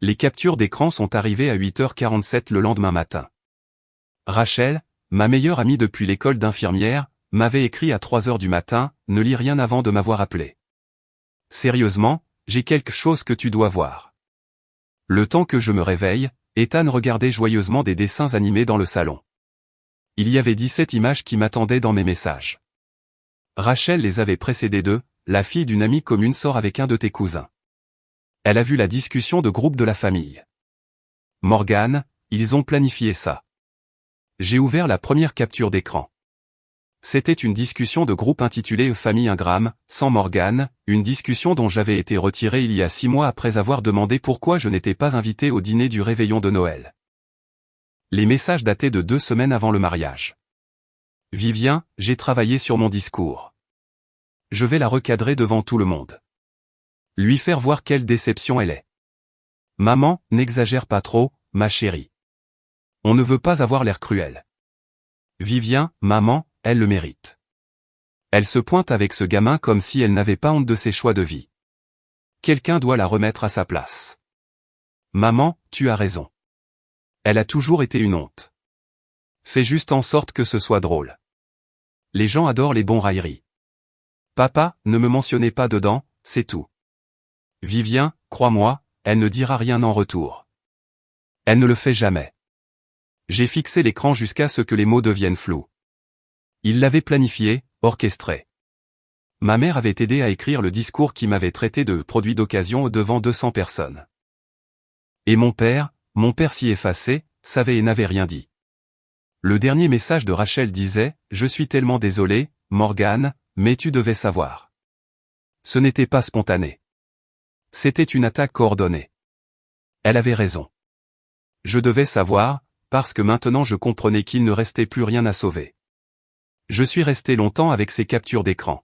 Les captures d'écran sont arrivées à 8h47 le lendemain matin. Rachel, ma meilleure amie depuis l'école d'infirmière, m'avait écrit à 3h du matin, ne lis rien avant de m'avoir appelé. Sérieusement, j'ai quelque chose que tu dois voir. Le temps que je me réveille, Ethan regardait joyeusement des dessins animés dans le salon. Il y avait 17 images qui m'attendaient dans mes messages. Rachel les avait précédées de « La fille d'une amie commune sort avec un de tes cousins. » Elle a vu la discussion de groupe de la famille. Morgane, ils ont planifié ça. J'ai ouvert la première capture d'écran. C'était une discussion de groupe intitulée Famille Ingram, sans Morgane, une discussion dont j'avais été retiré il y a 6 mois après avoir demandé pourquoi je n'étais pas invité au dîner du réveillon de Noël. Les messages dataient de 2 semaines avant le mariage. Vivien, j'ai travaillé sur mon discours. Je vais la recadrer devant tout le monde. Lui faire voir quelle déception elle est. Maman, n'exagère pas trop, ma chérie. On ne veut pas avoir l'air cruel. Vivien, maman, elle le mérite. Elle se pointe avec ce gamin comme si elle n'avait pas honte de ses choix de vie. Quelqu'un doit la remettre à sa place. Maman, tu as raison. Elle a toujours été une honte. Fais juste en sorte que ce soit drôle. Les gens adorent les bons railleries. Papa, ne me mentionnez pas dedans, c'est tout. Vivien, crois-moi, elle ne dira rien en retour. Elle ne le fait jamais. J'ai fixé l'écran jusqu'à ce que les mots deviennent flous. Il l'avait planifié, orchestré. Ma mère avait aidé à écrire le discours qui m'avait traité de produit d'occasion devant 200 personnes. Et mon père s'y effaçait, savait et n'avait rien dit. Le dernier message de Rachel disait « Je suis tellement désolé, Morgane, mais tu devais savoir. » Ce n'était pas spontané. C'était une attaque coordonnée. Elle avait raison. Je devais savoir, parce que maintenant je comprenais qu'il ne restait plus rien à sauver. Je suis resté longtemps avec ces captures d'écran.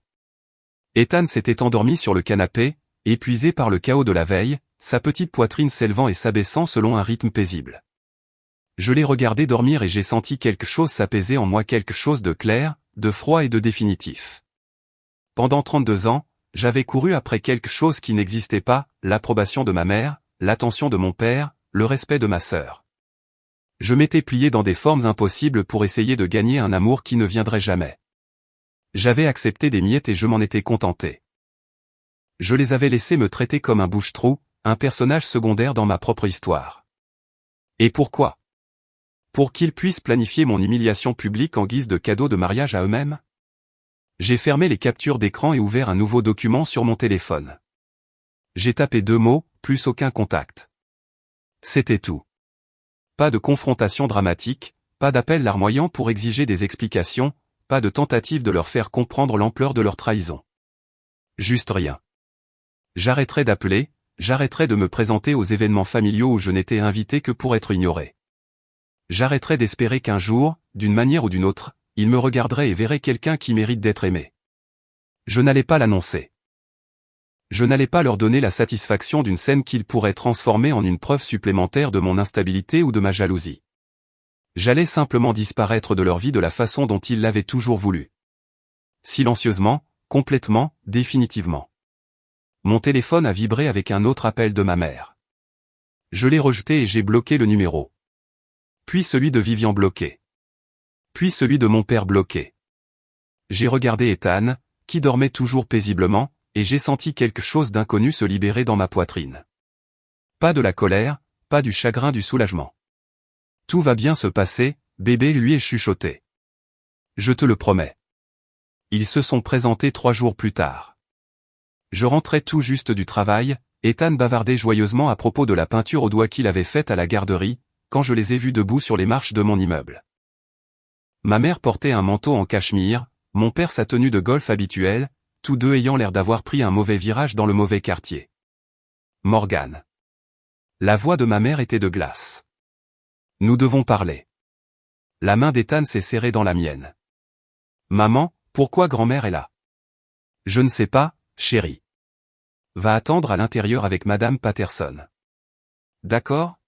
Ethan s'était endormi sur le canapé, épuisé par le chaos de la veille, sa petite poitrine s'élevant et s'abaissant selon un rythme paisible. Je l'ai regardé dormir et j'ai senti quelque chose s'apaiser en moi, quelque chose de clair, de froid et de définitif. Pendant 32 ans, j'avais couru après quelque chose qui n'existait pas, l'approbation de ma mère, l'attention de mon père, le respect de ma sœur. Je m'étais plié dans des formes impossibles pour essayer de gagner un amour qui ne viendrait jamais. J'avais accepté des miettes et je m'en étais contenté. Je les avais laissés me traiter comme un bouche-trou, un personnage secondaire dans ma propre histoire. Et pourquoi? Pour qu'ils puissent planifier mon humiliation publique en guise de cadeau de mariage à eux-mêmes? J'ai fermé les captures d'écran et ouvert un nouveau document sur mon téléphone. J'ai tapé 2 mots, plus aucun contact. C'était tout. Pas de confrontation dramatique, pas d'appel larmoyant pour exiger des explications, pas de tentative de leur faire comprendre l'ampleur de leur trahison. Juste rien. J'arrêterai d'appeler, j'arrêterai de me présenter aux événements familiaux où je n'étais invité que pour être ignoré. J'arrêterai d'espérer qu'un jour, d'une manière ou d'une autre, ils me regarderaient et verraient quelqu'un qui mérite d'être aimé. Je n'allais pas l'annoncer. Je n'allais pas leur donner la satisfaction d'une scène qu'ils pourraient transformer en une preuve supplémentaire de mon instabilité ou de ma jalousie. J'allais simplement disparaître de leur vie de la façon dont ils l'avaient toujours voulu. Silencieusement, complètement, définitivement. Mon téléphone a vibré avec un autre appel de ma mère. Je l'ai rejeté et j'ai bloqué le numéro. Puis celui de Vivian bloqué. Puis celui de mon père bloqué. J'ai regardé Ethan, qui dormait toujours paisiblement, et j'ai senti quelque chose d'inconnu se libérer dans ma poitrine. Pas de la colère, pas du chagrin, du soulagement. Tout va bien se passer, bébé, lui ai chuchoté. Je te le promets. Ils se sont présentés 3 jours plus tard. Je rentrais tout juste du travail, Ethan bavardait joyeusement à propos de la peinture au doigt qu'il avait faite à la garderie, quand je les ai vus debout sur les marches de mon immeuble. Ma mère portait un manteau en cachemire, mon père sa tenue de golf habituelle, tous deux ayant l'air d'avoir pris un mauvais virage dans le mauvais quartier. Morgane. La voix de ma mère était de glace. Nous devons parler. La main d'Ethan s'est serrée dans la mienne. Maman, pourquoi grand-mère est là? Je ne sais pas, chérie. Va attendre à l'intérieur avec Madame Patterson. D'accord?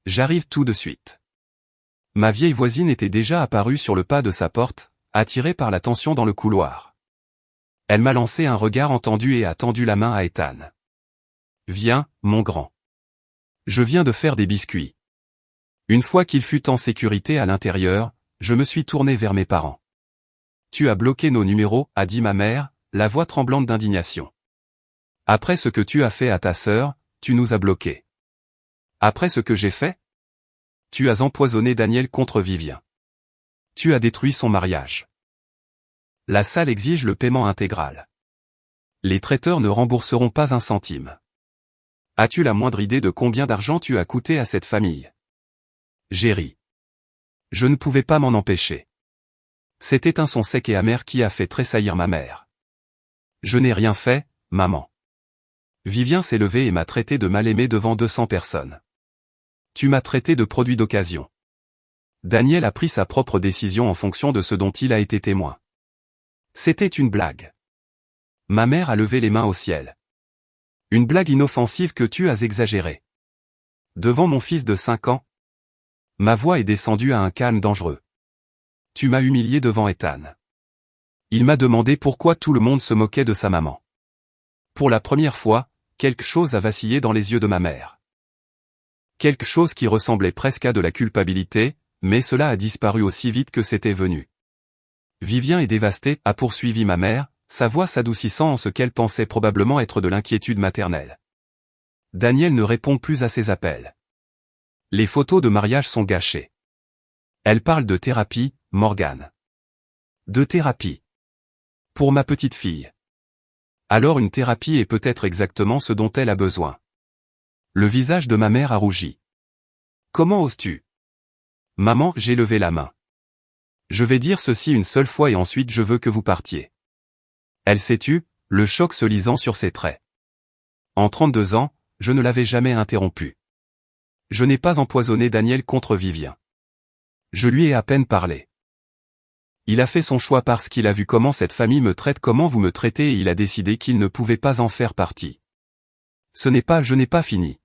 J'arrive tout de suite. Ma vieille voisine était déjà apparue sur le pas de sa porte, attirée par la tension dans le couloir. Elle m'a lancé un regard entendu et a tendu la main à Ethan. Viens, mon grand. Je viens de faire des biscuits. Une fois qu'il fut en sécurité à l'intérieur, je me suis tourné vers mes parents. Tu as bloqué nos numéros, a dit ma mère, la voix tremblante d'indignation. Après ce que tu as fait à ta sœur, tu nous as bloqués. Après ce que j'ai fait? Tu as empoisonné Daniel contre Vivien. Tu as détruit son mariage. La salle exige le paiement intégral. Les traiteurs ne rembourseront pas un centime. As-tu la moindre idée de combien d'argent tu as coûté à cette famille? J'ai ri. Je ne pouvais pas m'en empêcher. C'était un son sec et amer qui a fait tressaillir ma mère. Je n'ai rien fait, maman. Vivien s'est levé et m'a traité de mal-aimé devant 200 personnes. Tu m'as traité de produit d'occasion. Daniel a pris sa propre décision en fonction de ce dont il a été témoin. C'était une blague. Ma mère a levé les mains au ciel. Une blague inoffensive que tu as exagérée. Devant mon fils de 5 ans. Ma voix est descendue à un calme dangereux. Tu m'as humilié devant Ethan. Il m'a demandé pourquoi tout le monde se moquait de sa maman. Pour la première fois, quelque chose a vacillé dans les yeux de ma mère. Quelque chose qui ressemblait presque à de la culpabilité, mais cela a disparu aussi vite que c'était venu. Vivien est dévasté, a poursuivi ma mère, sa voix s'adoucissant en ce qu'elle pensait probablement être de l'inquiétude maternelle. Daniel ne répond plus à ses appels. Les photos de mariage sont gâchées. Elle parle de thérapie, Morgane. De thérapie. Pour ma petite fille. Alors une thérapie est peut-être exactement ce dont elle a besoin. Le visage de ma mère a rougi. Comment oses-tu? Maman, j'ai levé la main. Je vais dire ceci une seule fois et ensuite je veux que vous partiez. Elle s'est tue, le choc se lisant sur ses traits. En 32 ans, je ne l'avais jamais interrompu. Je n'ai pas empoisonné Daniel contre Vivien. Je lui ai à peine parlé. Il a fait son choix parce qu'il a vu comment cette famille me traite, comment vous me traitez, et il a décidé qu'il ne pouvait pas en faire partie. Je n'ai pas fini.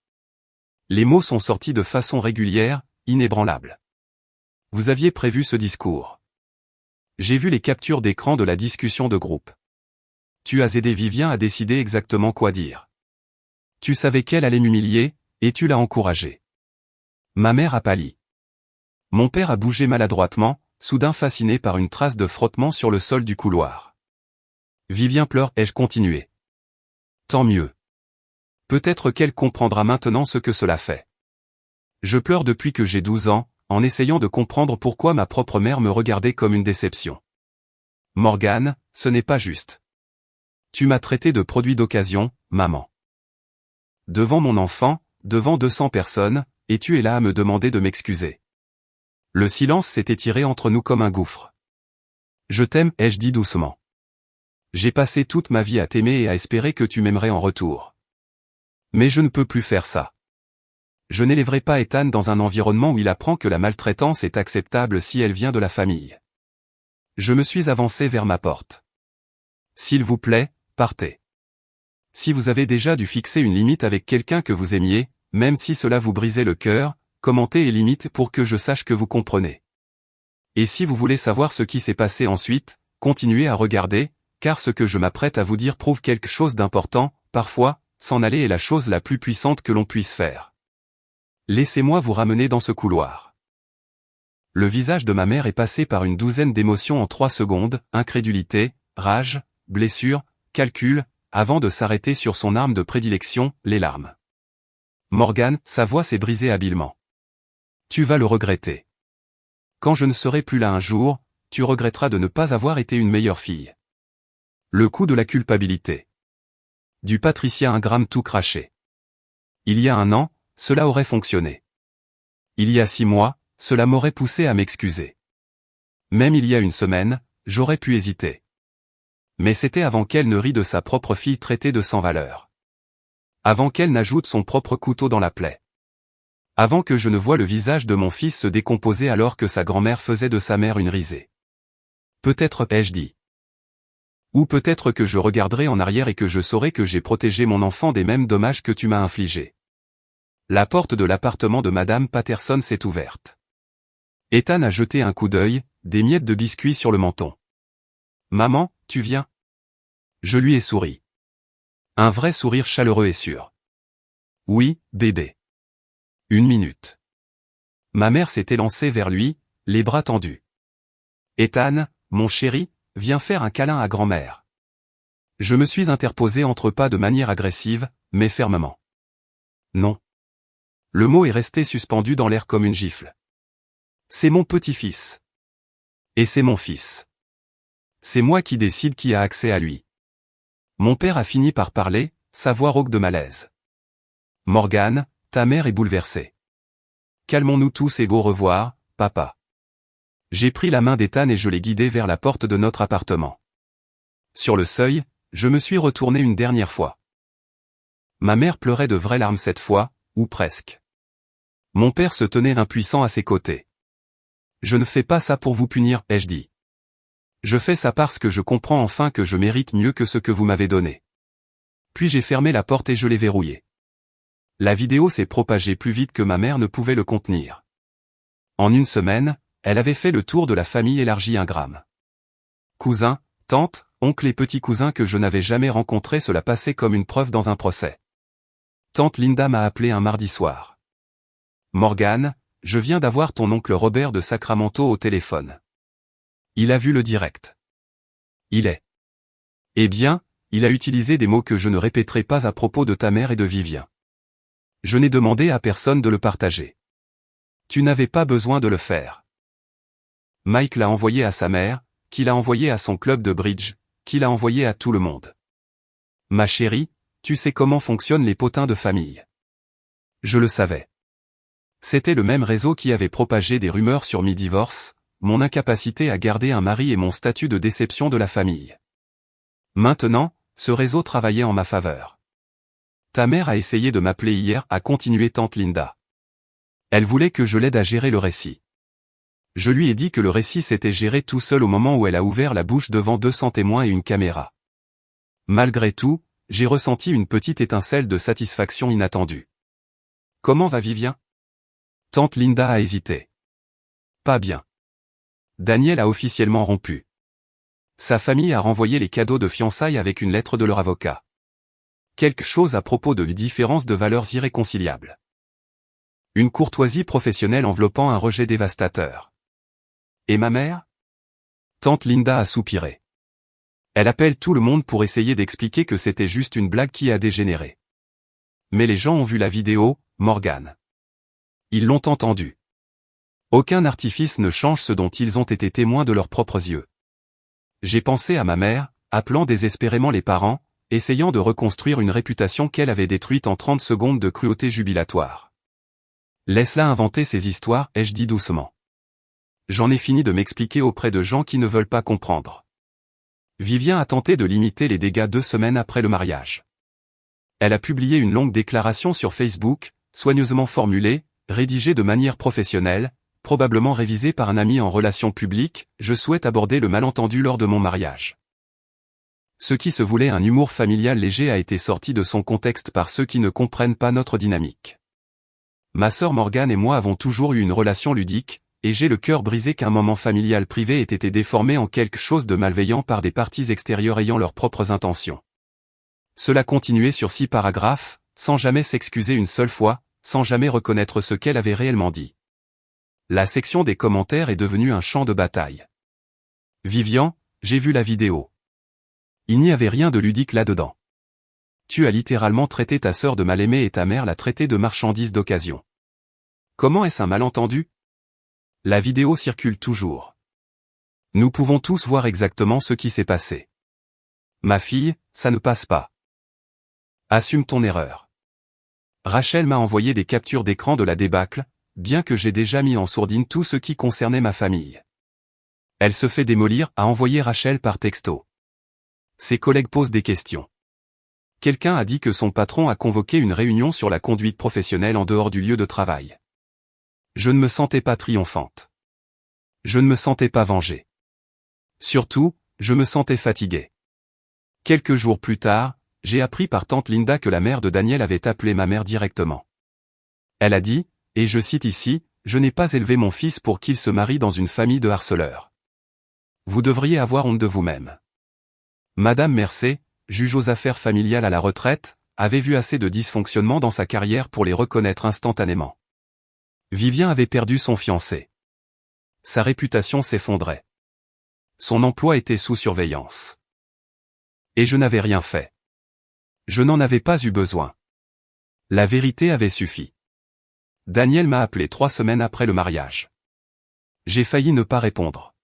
Les mots sont sortis de façon régulière, inébranlable. Vous aviez prévu ce discours. J'ai vu les captures d'écran de la discussion de groupe. Tu as aidé Vivien à décider exactement quoi dire. Tu savais qu'elle allait m'humilier, et tu l'as encouragée. Ma mère a pâli. Mon père a bougé maladroitement, soudain fasciné par une trace de frottement sur le sol du couloir. Vivien pleure, ai-je continué. Tant mieux. Peut-être qu'elle comprendra maintenant ce que cela fait. Je pleure depuis que j'ai 12 ans, en essayant de comprendre pourquoi ma propre mère me regardait comme une déception. Morgane, ce n'est pas juste. Tu m'as traité de produit d'occasion, maman. Devant mon enfant, devant 200 personnes, et tu es là à me demander de m'excuser. Le silence s'est étiré entre nous comme un gouffre. Je t'aime, ai-je dit doucement. J'ai passé toute ma vie à t'aimer et à espérer que tu m'aimerais en retour. Mais je ne peux plus faire ça. Je n'élèverai pas Ethan dans un environnement où il apprend que la maltraitance est acceptable si elle vient de la famille. Je me suis avancé vers ma porte. S'il vous plaît, partez. Si vous avez déjà dû fixer une limite avec quelqu'un que vous aimiez, même si cela vous brisait le cœur, commentez et limite pour que je sache que vous comprenez. Et si vous voulez savoir ce qui s'est passé ensuite, continuez à regarder, car ce que je m'apprête à vous dire prouve quelque chose d'important. Parfois, s'en aller est la chose la plus puissante que l'on puisse faire. Laissez-moi vous ramener dans ce couloir. Le visage de ma mère est passé par une douzaine d'émotions en 3 secondes, incrédulité, rage, blessure, calcul, avant de s'arrêter sur son arme de prédilection, les larmes. Morgane, sa voix s'est brisée habilement. Tu vas le regretter. Quand je ne serai plus là un jour, tu regretteras de ne pas avoir été une meilleure fille. Le coup de la culpabilité. Du Patricia Ingram tout craché. Il y a 1 an, cela aurait fonctionné. Il y a 6 mois, cela m'aurait poussé à m'excuser. Même il y a 1 semaine, j'aurais pu hésiter. Mais c'était avant qu'elle ne rie de sa propre fille traitée de sans valeur. Avant qu'elle n'ajoute son propre couteau dans la plaie. Avant que je ne voie le visage de mon fils se décomposer alors que sa grand-mère faisait de sa mère une risée. Peut-être ai-je dit. Ou peut-être que je regarderai en arrière et que je saurai que j'ai protégé mon enfant des mêmes dommages que tu m'as infligés. La porte de l'appartement de Madame Patterson s'est ouverte. Ethan a jeté un coup d'œil, des miettes de biscuits sur le menton. Maman, tu viens? Je lui ai souri. Un vrai sourire chaleureux et sûr. Oui, bébé. 1 minute. Ma mère s'est élancée vers lui, les bras tendus. Ethan, mon chéri, viens faire un câlin à grand-mère. Je me suis interposé entre pas de manière agressive, mais fermement. Non. Le mot est resté suspendu dans l'air comme une gifle. C'est mon petit-fils. Et c'est mon fils. C'est moi qui décide qui a accès à lui. Mon père a fini par parler, sa voix rauque de malaise. Morgane, ta mère est bouleversée. Calmons-nous tous et au revoir, papa. J'ai pris la main d'Ethan et je l'ai guidé vers la porte de notre appartement. Sur le seuil, je me suis retourné une dernière fois. Ma mère pleurait de vraies larmes cette fois, ou presque. Mon père se tenait impuissant à ses côtés. Je ne fais pas ça pour vous punir, ai-je dit. Je fais ça parce que je comprends enfin que je mérite mieux que ce que vous m'avez donné. Puis j'ai fermé la porte et je l'ai verrouillée. La vidéo s'est propagée plus vite que ma mère ne pouvait le contenir. En 1 semaine, elle avait fait le tour de la famille élargie Ingram. Cousins, tantes, oncles et petits cousins que je n'avais jamais rencontrés, cela passait comme une preuve dans un procès. Tante Linda m'a appelé un mardi soir. Morgane, je viens d'avoir ton oncle Robert de Sacramento au téléphone. Il a vu le direct. Il est. Eh bien, il a utilisé des mots que je ne répéterai pas à propos de ta mère et de Vivien. Je n'ai demandé à personne de le partager. Tu n'avais pas besoin de le faire. Mike l'a envoyé à sa mère, qui l'a envoyé à son club de bridge, qui l'a envoyé à tout le monde. Ma chérie, tu sais comment fonctionnent les potins de famille. Je le savais. C'était le même réseau qui avait propagé des rumeurs sur mi divorce, mon incapacité à garder un mari et mon statut de déception de la famille. Maintenant, ce réseau travaillait en ma faveur. Ta mère a essayé de m'appeler hier, a continué tante Linda. Elle voulait que je l'aide à gérer le récit. Je lui ai dit que le récit s'était géré tout seul au moment où elle a ouvert la bouche devant 200 témoins et une caméra. Malgré tout, j'ai ressenti une petite étincelle de satisfaction inattendue. Comment va Vivien? Tante Linda a hésité. Pas bien. Daniel a officiellement rompu. Sa famille a renvoyé les cadeaux de fiançailles avec une lettre de leur avocat. Quelque chose à propos de différences de valeurs irréconciliables. Une courtoisie professionnelle enveloppant un rejet dévastateur. Et ma mère? Tante Linda a soupiré. Elle appelle tout le monde pour essayer d'expliquer que c'était juste une blague qui a dégénéré. Mais les gens ont vu la vidéo, Morgane. Ils l'ont entendu. Aucun artifice ne change ce dont ils ont été témoins de leurs propres yeux. J'ai pensé à ma mère, appelant désespérément les parents, essayant de reconstruire une réputation qu'elle avait détruite en 30 secondes de cruauté jubilatoire. Laisse-la inventer ces histoires, ai-je dit doucement. J'en ai fini de m'expliquer auprès de gens qui ne veulent pas comprendre. Vivien a tenté de limiter les dégâts 2 semaines après le mariage. Elle a publié une longue déclaration sur Facebook, soigneusement formulée, rédigée de manière professionnelle, probablement révisée par un ami en relations publiques. Je souhaite aborder le malentendu lors de mon mariage. Ce qui se voulait un humour familial léger a été sorti de son contexte par ceux qui ne comprennent pas notre dynamique. Ma sœur Morgane et moi avons toujours eu une relation ludique, et j'ai le cœur brisé qu'un moment familial privé ait été déformé en quelque chose de malveillant par des parties extérieures ayant leurs propres intentions. Cela continuait sur 6 paragraphes, sans jamais s'excuser une seule fois, sans jamais reconnaître ce qu'elle avait réellement dit. La section des commentaires est devenue un champ de bataille. Vivien, j'ai vu la vidéo. Il n'y avait rien de ludique là-dedans. Tu as littéralement traité ta sœur de mal-aimée et ta mère l'a traitée de marchandise d'occasion. Comment est-ce un malentendu? La vidéo circule toujours. Nous pouvons tous voir exactement ce qui s'est passé. Ma fille, ça ne passe pas. Assume ton erreur. Rachel m'a envoyé des captures d'écran de la débâcle, bien que j'ai déjà mis en sourdine tout ce qui concernait ma famille. Elle se fait démolir, a envoyé Rachel par texto. Ses collègues posent des questions. Quelqu'un a dit que son patron a convoqué une réunion sur la conduite professionnelle en dehors du lieu de travail. Je ne me sentais pas triomphante. Je ne me sentais pas vengée. Surtout, je me sentais fatigué. Quelques jours plus tard, j'ai appris par tante Linda que la mère de Daniel avait appelé ma mère directement. Elle a dit, et je cite ici, « Je n'ai pas élevé mon fils pour qu'il se marie dans une famille de harceleurs. Vous devriez avoir honte de vous-même. » Madame Mercé, juge aux affaires familiales à la retraite, avait vu assez de dysfonctionnements dans sa carrière pour les reconnaître instantanément. Vivien avait perdu son fiancé. Sa réputation s'effondrait. Son emploi était sous surveillance. Et je n'avais rien fait. Je n'en avais pas eu besoin. La vérité avait suffi. Daniel m'a appelé 3 semaines après le mariage. J'ai failli ne pas répondre.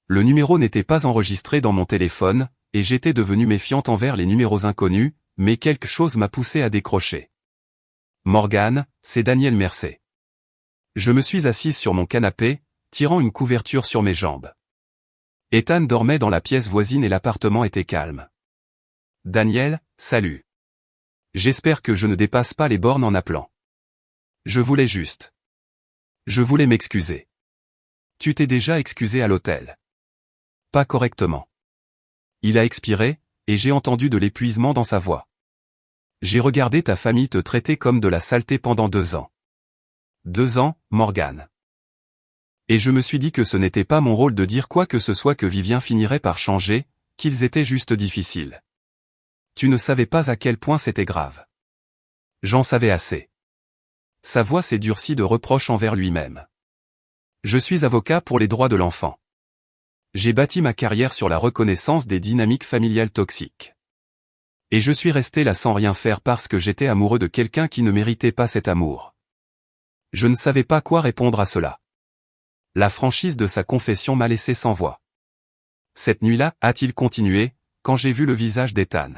Le numéro n'était pas enregistré dans mon téléphone, et j'étais devenue méfiante envers les numéros inconnus, mais quelque chose m'a poussé à décrocher. Morgane, c'est Daniel Mercé. Je me suis assise sur mon canapé, tirant une couverture sur mes jambes. Ethan dormait dans la pièce voisine et l'appartement était calme. Daniel, salut. J'espère que je ne dépasse pas les bornes en appelant. Je voulais juste. Je voulais m'excuser. Tu t'es déjà excusé à l'hôtel. Pas correctement. Il a expiré, et j'ai entendu de l'épuisement dans sa voix. J'ai regardé ta famille te traiter comme de la saleté pendant 2 ans. 2 ans, Morgane. Et je me suis dit que ce n'était pas mon rôle de dire quoi que ce soit que Vivien finirait par changer, qu'ils étaient juste difficiles. Tu ne savais pas à quel point c'était grave. J'en savais assez. Sa voix s'est durcie de reproches envers lui-même. Je suis avocat pour les droits de l'enfant. J'ai bâti ma carrière sur la reconnaissance des dynamiques familiales toxiques. Et je suis resté là sans rien faire parce que j'étais amoureux de quelqu'un qui ne méritait pas cet amour. Je ne savais pas quoi répondre à cela. La franchise de sa confession m'a laissé sans voix. Cette nuit-là, a-t-il continué, quand j'ai vu le visage d'Ethan.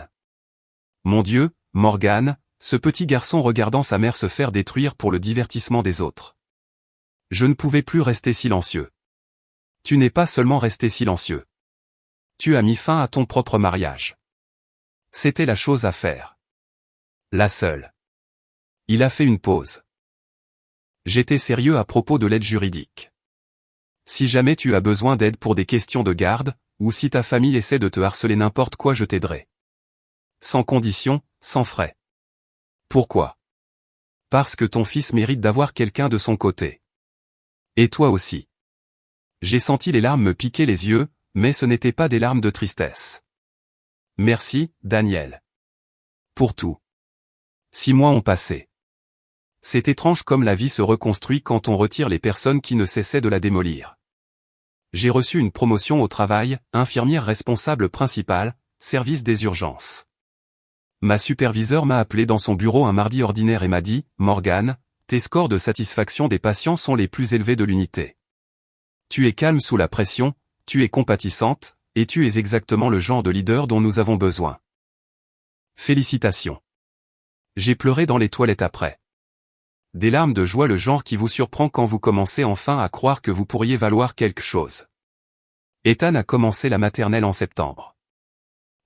Mon Dieu, Morgane, ce petit garçon regardant sa mère se faire détruire pour le divertissement des autres. Je ne pouvais plus rester silencieux. Tu n'es pas seulement resté silencieux. Tu as mis fin à ton propre mariage. C'était la chose à faire. La seule. Il a fait une pause. J'étais sérieux à propos de l'aide juridique. Si jamais tu as besoin d'aide pour des questions de garde, ou si ta famille essaie de te harceler n'importe quoi, je t'aiderai. Sans condition, sans frais. Pourquoi? Parce que ton fils mérite d'avoir quelqu'un de son côté. Et toi aussi. J'ai senti les larmes me piquer les yeux, mais ce n'étaient pas des larmes de tristesse. Merci, Daniel. Pour tout. 6 mois ont passé. C'est étrange comme la vie se reconstruit quand on retire les personnes qui ne cessaient de la démolir. J'ai reçu une promotion au travail, infirmière responsable principale, service des urgences. Ma superviseure m'a appelé dans son bureau un mardi ordinaire et m'a dit, « Morgan, tes scores de satisfaction des patients sont les plus élevés de l'unité. Tu es calme sous la pression, tu es compatissante, et tu es exactement le genre de leader dont nous avons besoin. Félicitations. » J'ai pleuré dans les toilettes après. Des larmes de joie, le genre qui vous surprend quand vous commencez enfin à croire que vous pourriez valoir quelque chose. Ethan a commencé la maternelle en septembre.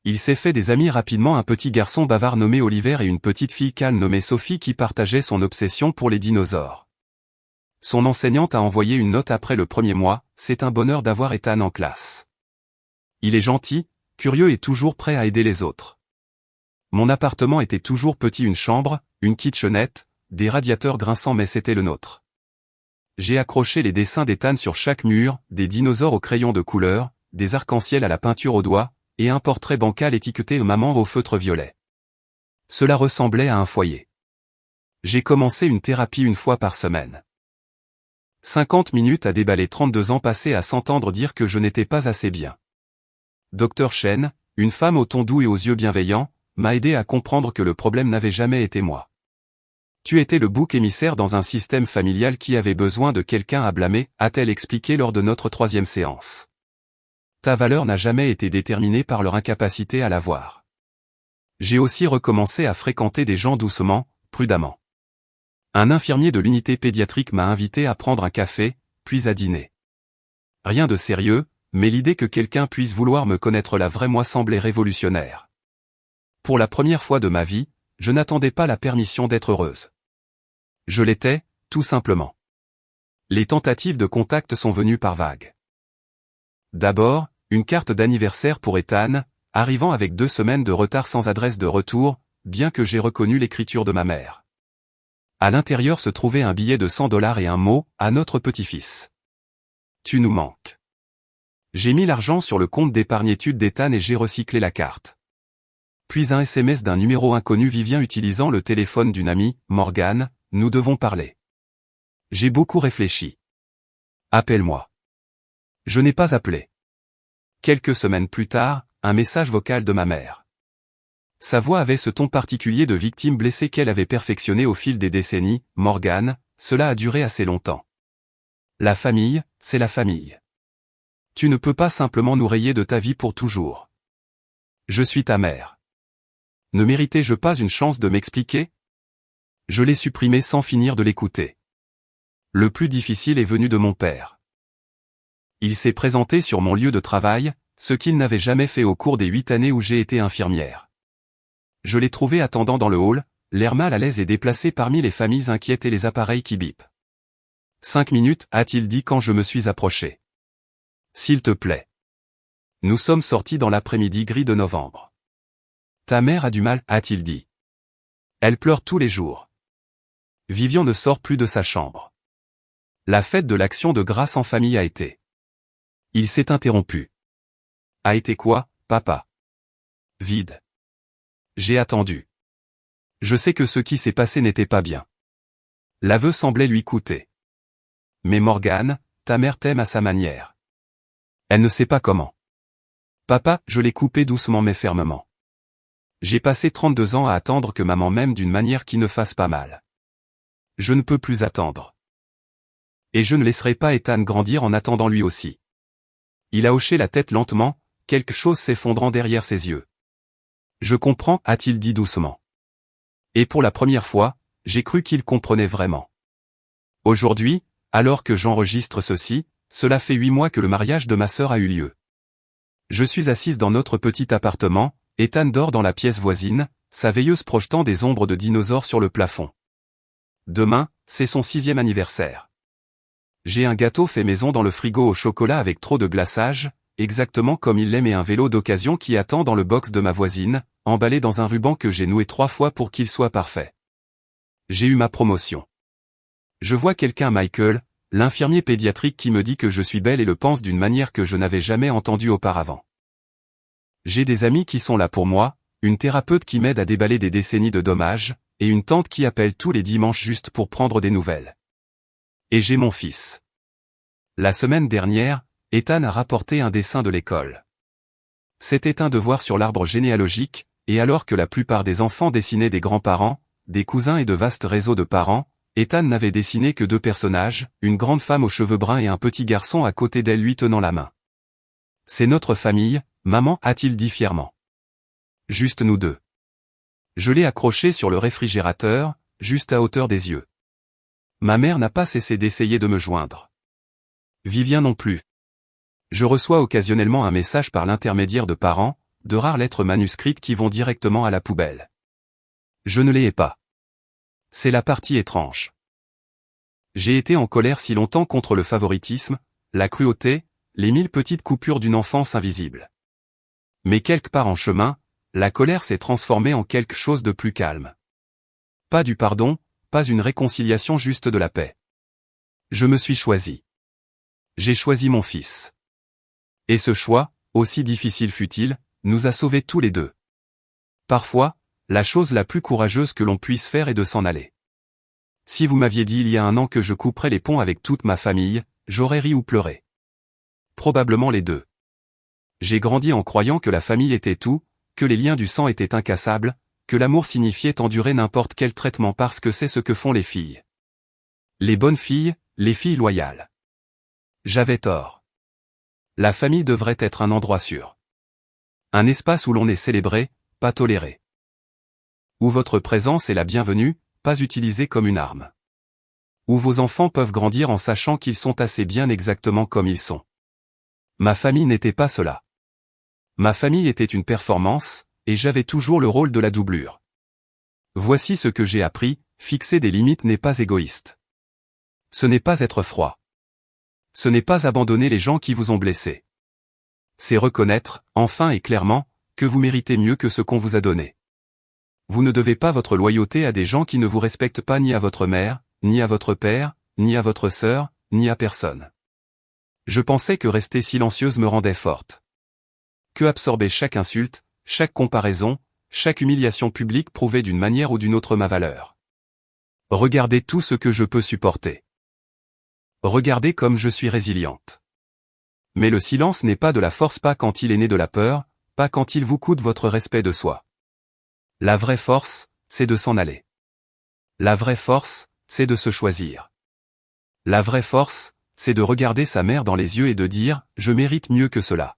Il s'est fait des amis rapidement, un petit garçon bavard nommé Oliver et une petite fille calme nommée Sophie qui partageait son obsession pour les dinosaures. Son enseignante a envoyé une note après le premier mois, c'est un bonheur d'avoir Ethan en classe. Il est gentil, curieux et toujours prêt à aider les autres. Mon appartement était toujours petit, une chambre, une kitchenette, des radiateurs grinçants, mais c'était le nôtre. J'ai accroché les dessins d'Ethan sur chaque mur, des dinosaures au crayon de couleur, des arcs-en-ciel à la peinture au doigt, et un portrait bancal étiqueté maman au feutre violet. Cela ressemblait à un foyer. J'ai commencé une thérapie une fois par semaine. 50 minutes à déballer 32 ans passés à s'entendre dire que je n'étais pas assez bien. Dr Chen, une femme au ton doux et aux yeux bienveillants, m'a aidé à comprendre que le problème n'avait jamais été moi. Tu étais le bouc émissaire dans un système familial qui avait besoin de quelqu'un à blâmer, a-t-elle expliqué lors de notre 3e séance. Ta valeur n'a jamais été déterminée par leur incapacité à la voir. J'ai aussi recommencé à fréquenter des gens doucement, prudemment. Un infirmier de l'unité pédiatrique m'a invité à prendre un café, puis à dîner. Rien de sérieux, mais l'idée que quelqu'un puisse vouloir me connaître la vraie moi semblait révolutionnaire. Pour la première fois de ma vie, je n'attendais pas la permission d'être heureuse. Je l'étais, tout simplement. Les tentatives de contact sont venues par vagues. D'abord, une carte d'anniversaire pour Ethan, arrivant avec 2 semaines de retard sans adresse de retour, bien que j'ai reconnu l'écriture de ma mère. À l'intérieur se trouvait un billet de $100 et un mot, à notre petit-fils. Tu nous manques. J'ai mis l'argent sur le compte d'épargne études d'Ethan et j'ai recyclé la carte. Puis un SMS d'un numéro inconnu vient utilisant le téléphone d'une amie, Morgan, nous devons parler. J'ai beaucoup réfléchi. Appelle-moi. Je n'ai pas appelé. Quelques semaines plus tard, un message vocal de ma mère. Sa voix avait ce ton particulier de victime blessée qu'elle avait perfectionné au fil des décennies. Morgan, cela a duré assez longtemps. La famille, c'est la famille. Tu ne peux pas simplement nous rayer de ta vie pour toujours. Je suis ta mère. Ne méritais-je pas une chance de m'expliquer? Je l'ai supprimé sans finir de l'écouter. Le plus difficile est venu de mon père. Il s'est présenté sur mon lieu de travail, ce qu'il n'avait jamais fait au cours des 8 années où j'ai été infirmière. Je l'ai trouvé attendant dans le hall, l'air mal à l'aise et déplacé parmi les familles inquiètes et les appareils qui bipent. 5 minutes, a-t-il dit quand je me suis approché. S'il te plaît. Nous sommes sortis dans l'après-midi gris de novembre. Ta mère a du mal, a-t-il dit. Elle pleure tous les jours. Vivian ne sort plus de sa chambre. La fête de l'Action de grâce en famille a été. Il s'est interrompu. A été quoi, papa? Vide. J'ai attendu. Je sais que ce qui s'est passé n'était pas bien. L'aveu semblait lui coûter. Mais Morgane, ta mère t'aime à sa manière. Elle ne sait pas comment. Papa, je l'ai coupé doucement mais fermement. J'ai passé 32 ans à attendre que maman m'aime d'une manière qui ne fasse pas mal. Je ne peux plus attendre. Et je ne laisserai pas Ethan grandir en attendant lui aussi. Il a hoché la tête lentement, quelque chose s'effondrant derrière ses yeux. Je comprends, a-t-il dit doucement. Et pour la première fois, j'ai cru qu'il comprenait vraiment. Aujourd'hui, alors que j'enregistre ceci, cela fait 8 mois que le mariage de ma sœur a eu lieu. Je suis assise dans notre petit appartement, Ethan dort dans la pièce voisine, sa veilleuse projetant des ombres de dinosaures sur le plafond. Demain, c'est son 6e anniversaire. J'ai un gâteau fait maison dans le frigo au chocolat avec trop de glaçage, exactement comme il l'aime, et un vélo d'occasion qui attend dans le box de ma voisine, emballé dans un ruban que j'ai noué 3 fois pour qu'il soit parfait. J'ai eu ma promotion. Je vois quelqu'un, Michael, l'infirmier pédiatrique, qui me dit que je suis belle et le pense d'une manière que je n'avais jamais entendue auparavant. J'ai des amis qui sont là pour moi, une thérapeute qui m'aide à déballer des décennies de dommages, et une tante qui appelle tous les dimanches juste pour prendre des nouvelles. Et j'ai mon fils. La semaine dernière, Ethan a rapporté un dessin de l'école. C'était un devoir sur l'arbre généalogique, et alors que la plupart des enfants dessinaient des grands-parents, des cousins et de vastes réseaux de parents, Ethan n'avait dessiné que 2 personnages, une grande femme aux cheveux bruns et un petit garçon à côté d'elle lui tenant la main. C'est notre famille, maman, a-t-il dit fièrement. Juste nous deux. Je l'ai accroché sur le réfrigérateur, juste à hauteur des yeux. Ma mère n'a pas cessé d'essayer de me joindre. Vivien non plus. Je reçois occasionnellement un message par l'intermédiaire de parents, de rares lettres manuscrites qui vont directement à la poubelle. Je ne les ai pas. C'est la partie étrange. J'ai été en colère si longtemps contre le favoritisme, la cruauté, les 1000 petites coupures d'une enfance invisible. Mais quelque part en chemin, la colère s'est transformée en quelque chose de plus calme. Pas du pardon, pas une réconciliation, juste de la paix. Je me suis choisi. J'ai choisi mon fils. Et ce choix, aussi difficile fut-il, nous a sauvés tous les deux. Parfois, la chose la plus courageuse que l'on puisse faire est de s'en aller. Si vous m'aviez dit il y a 1 an que je couperais les ponts avec toute ma famille, j'aurais ri ou pleuré. Probablement les deux. J'ai grandi en croyant que la famille était tout, que les liens du sang étaient incassables, que l'amour signifiait endurer n'importe quel traitement parce que c'est ce que font les filles. Les bonnes filles, les filles loyales. J'avais tort. La famille devrait être un endroit sûr. Un espace où l'on est célébré, pas toléré. Où votre présence est la bienvenue, pas utilisée comme une arme. Où vos enfants peuvent grandir en sachant qu'ils sont assez bien exactement comme ils sont. Ma famille n'était pas cela. Ma famille était une performance, et j'avais toujours le rôle de la doublure. Voici ce que j'ai appris, fixer des limites n'est pas égoïste. Ce n'est pas être froid. Ce n'est pas abandonner les gens qui vous ont blessé. C'est reconnaître, enfin et clairement, que vous méritez mieux que ce qu'on vous a donné. Vous ne devez pas votre loyauté à des gens qui ne vous respectent pas, ni à votre mère, ni à votre père, ni à votre sœur, ni à personne. Je pensais que rester silencieuse me rendait forte. Que absorber chaque insulte, chaque comparaison, chaque humiliation publique prouvait d'une manière ou d'une autre ma valeur. Regardez tout ce que je peux supporter. Regardez comme je suis résiliente. Mais le silence n'est pas de la force, pas quand il est né de la peur, pas quand il vous coûte votre respect de soi. La vraie force, c'est de s'en aller. La vraie force, c'est de se choisir. La vraie force, c'est de regarder sa mère dans les yeux et de dire « Je mérite mieux que cela ».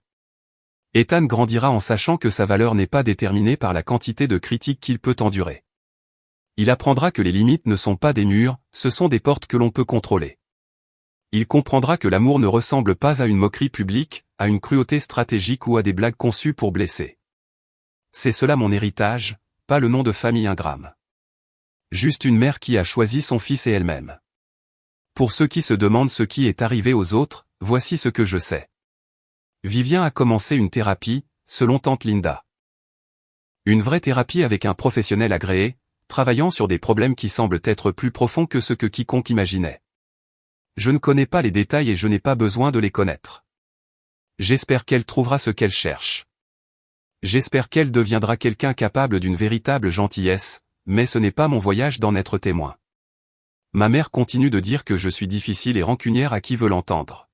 Ethan grandira en sachant que sa valeur n'est pas déterminée par la quantité de critiques qu'il peut endurer. Il apprendra que les limites ne sont pas des murs, ce sont des portes que l'on peut contrôler. Il comprendra que l'amour ne ressemble pas à une moquerie publique, à une cruauté stratégique ou à des blagues conçues pour blesser. C'est cela mon héritage, pas le nom de famille ingramme. Juste une mère qui a choisi son fils et elle-même. Pour ceux qui se demandent ce qui est arrivé aux autres, voici ce que je sais. Vivien a commencé une thérapie, selon tante Linda. Une vraie thérapie avec un professionnel agréé, travaillant sur des problèmes qui semblent être plus profonds que ce que quiconque imaginait. Je ne connais pas les détails et je n'ai pas besoin de les connaître. J'espère qu'elle trouvera ce qu'elle cherche. J'espère qu'elle deviendra quelqu'un capable d'une véritable gentillesse, mais ce n'est pas mon voyage d'en être témoin. Ma mère continue de dire que je suis difficile et rancunière à qui veut l'entendre.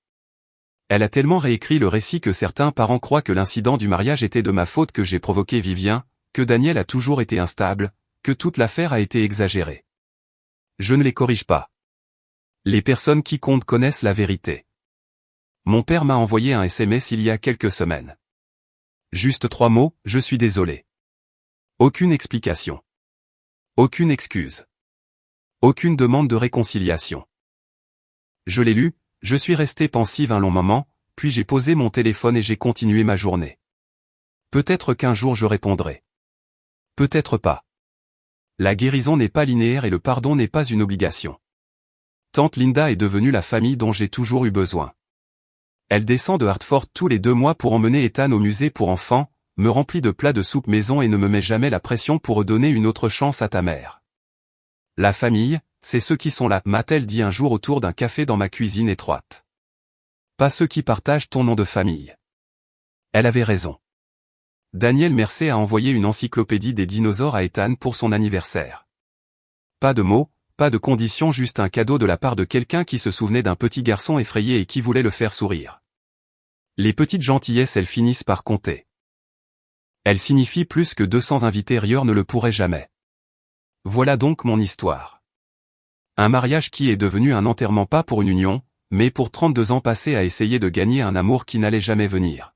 Elle a tellement réécrit le récit que certains parents croient que l'incident du mariage était de ma faute, que j'ai provoqué Vivien, que Daniel a toujours été instable, que toute l'affaire a été exagérée. Je ne les corrige pas. Les personnes qui comptent connaissent la vérité. Mon père m'a envoyé un SMS il y a quelques semaines. Juste 3 mots, je suis désolé. Aucune explication. Aucune excuse. Aucune demande de réconciliation. Je l'ai lu, je suis resté pensive un long moment, puis j'ai posé mon téléphone et j'ai continué ma journée. Peut-être qu'un jour je répondrai. Peut-être pas. La guérison n'est pas linéaire et le pardon n'est pas une obligation. Tante Linda est devenue la famille dont j'ai toujours eu besoin. Elle descend de Hartford tous les 2 mois pour emmener Ethan au musée pour enfants, me remplit de plats de soupe maison et ne me met jamais la pression pour redonner une autre chance à ta mère. La famille, c'est ceux qui sont là, m'a-t-elle dit un jour autour d'un café dans ma cuisine étroite. Pas ceux qui partagent ton nom de famille. Elle avait raison. Daniel Mercer a envoyé une encyclopédie des dinosaures à Ethan pour son anniversaire. Pas de mots, pas de conditions, juste un cadeau de la part de quelqu'un qui se souvenait d'un petit garçon effrayé et qui voulait le faire sourire. Les petites gentillesses, elles finissent par compter. Elles signifient plus que 200 invités, rien ne le pourrait jamais. Voilà donc mon histoire. Un mariage qui est devenu un enterrement, pas pour une union, mais pour 32 ans passés à essayer de gagner un amour qui n'allait jamais venir.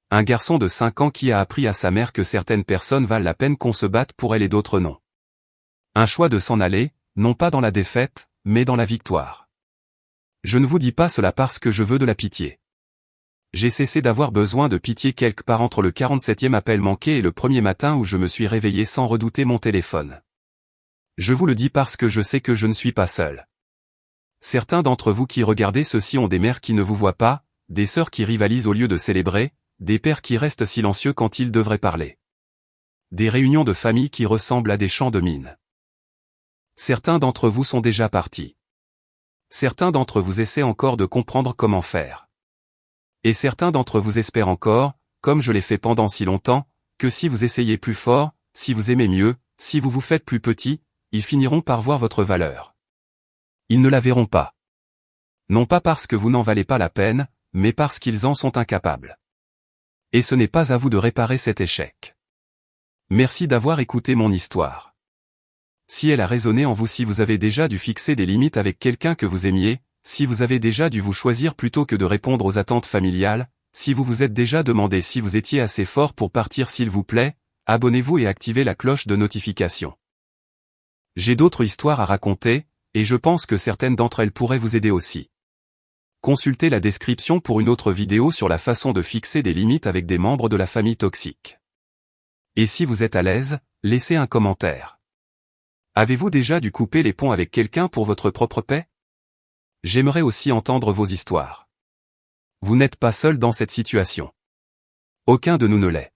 Un garçon de 5 ans qui a appris à sa mère que certaines personnes valent la peine qu'on se batte pour elles et d'autres non. Un choix de s'en aller, non pas dans la défaite, mais dans la victoire. Je ne vous dis pas cela parce que je veux de la pitié. J'ai cessé d'avoir besoin de pitié quelque part entre le 47e appel manqué et le premier matin où je me suis réveillé sans redouter mon téléphone. Je vous le dis parce que je sais que je ne suis pas seul. Certains d'entre vous qui regardez ceci ont des mères qui ne vous voient pas, des sœurs qui rivalisent au lieu de célébrer, des pères qui restent silencieux quand ils devraient parler. Des réunions de famille qui ressemblent à des champs de mines. Certains d'entre vous sont déjà partis. Certains d'entre vous essaient encore de comprendre comment faire. Et certains d'entre vous espèrent encore, comme je l'ai fait pendant si longtemps, que si vous essayez plus fort, si vous aimez mieux, si vous vous faites plus petit, ils finiront par voir votre valeur. Ils ne la verront pas. Non pas parce que vous n'en valez pas la peine, mais parce qu'ils en sont incapables. Et ce n'est pas à vous de réparer cet échec. Merci d'avoir écouté mon histoire. Si elle a résonné en vous, si vous avez déjà dû fixer des limites avec quelqu'un que vous aimiez, si vous avez déjà dû vous choisir plutôt que de répondre aux attentes familiales, si vous vous êtes déjà demandé si vous étiez assez fort pour partir, s'il vous plaît, abonnez-vous et activez la cloche de notification. J'ai d'autres histoires à raconter, et je pense que certaines d'entre elles pourraient vous aider aussi. Consultez la description pour une autre vidéo sur la façon de fixer des limites avec des membres de la famille toxique. Et si vous êtes à l'aise, laissez un commentaire. Avez-vous déjà dû couper les ponts avec quelqu'un pour votre propre paix? J'aimerais aussi entendre vos histoires. Vous n'êtes pas seul dans cette situation. Aucun de nous ne l'est.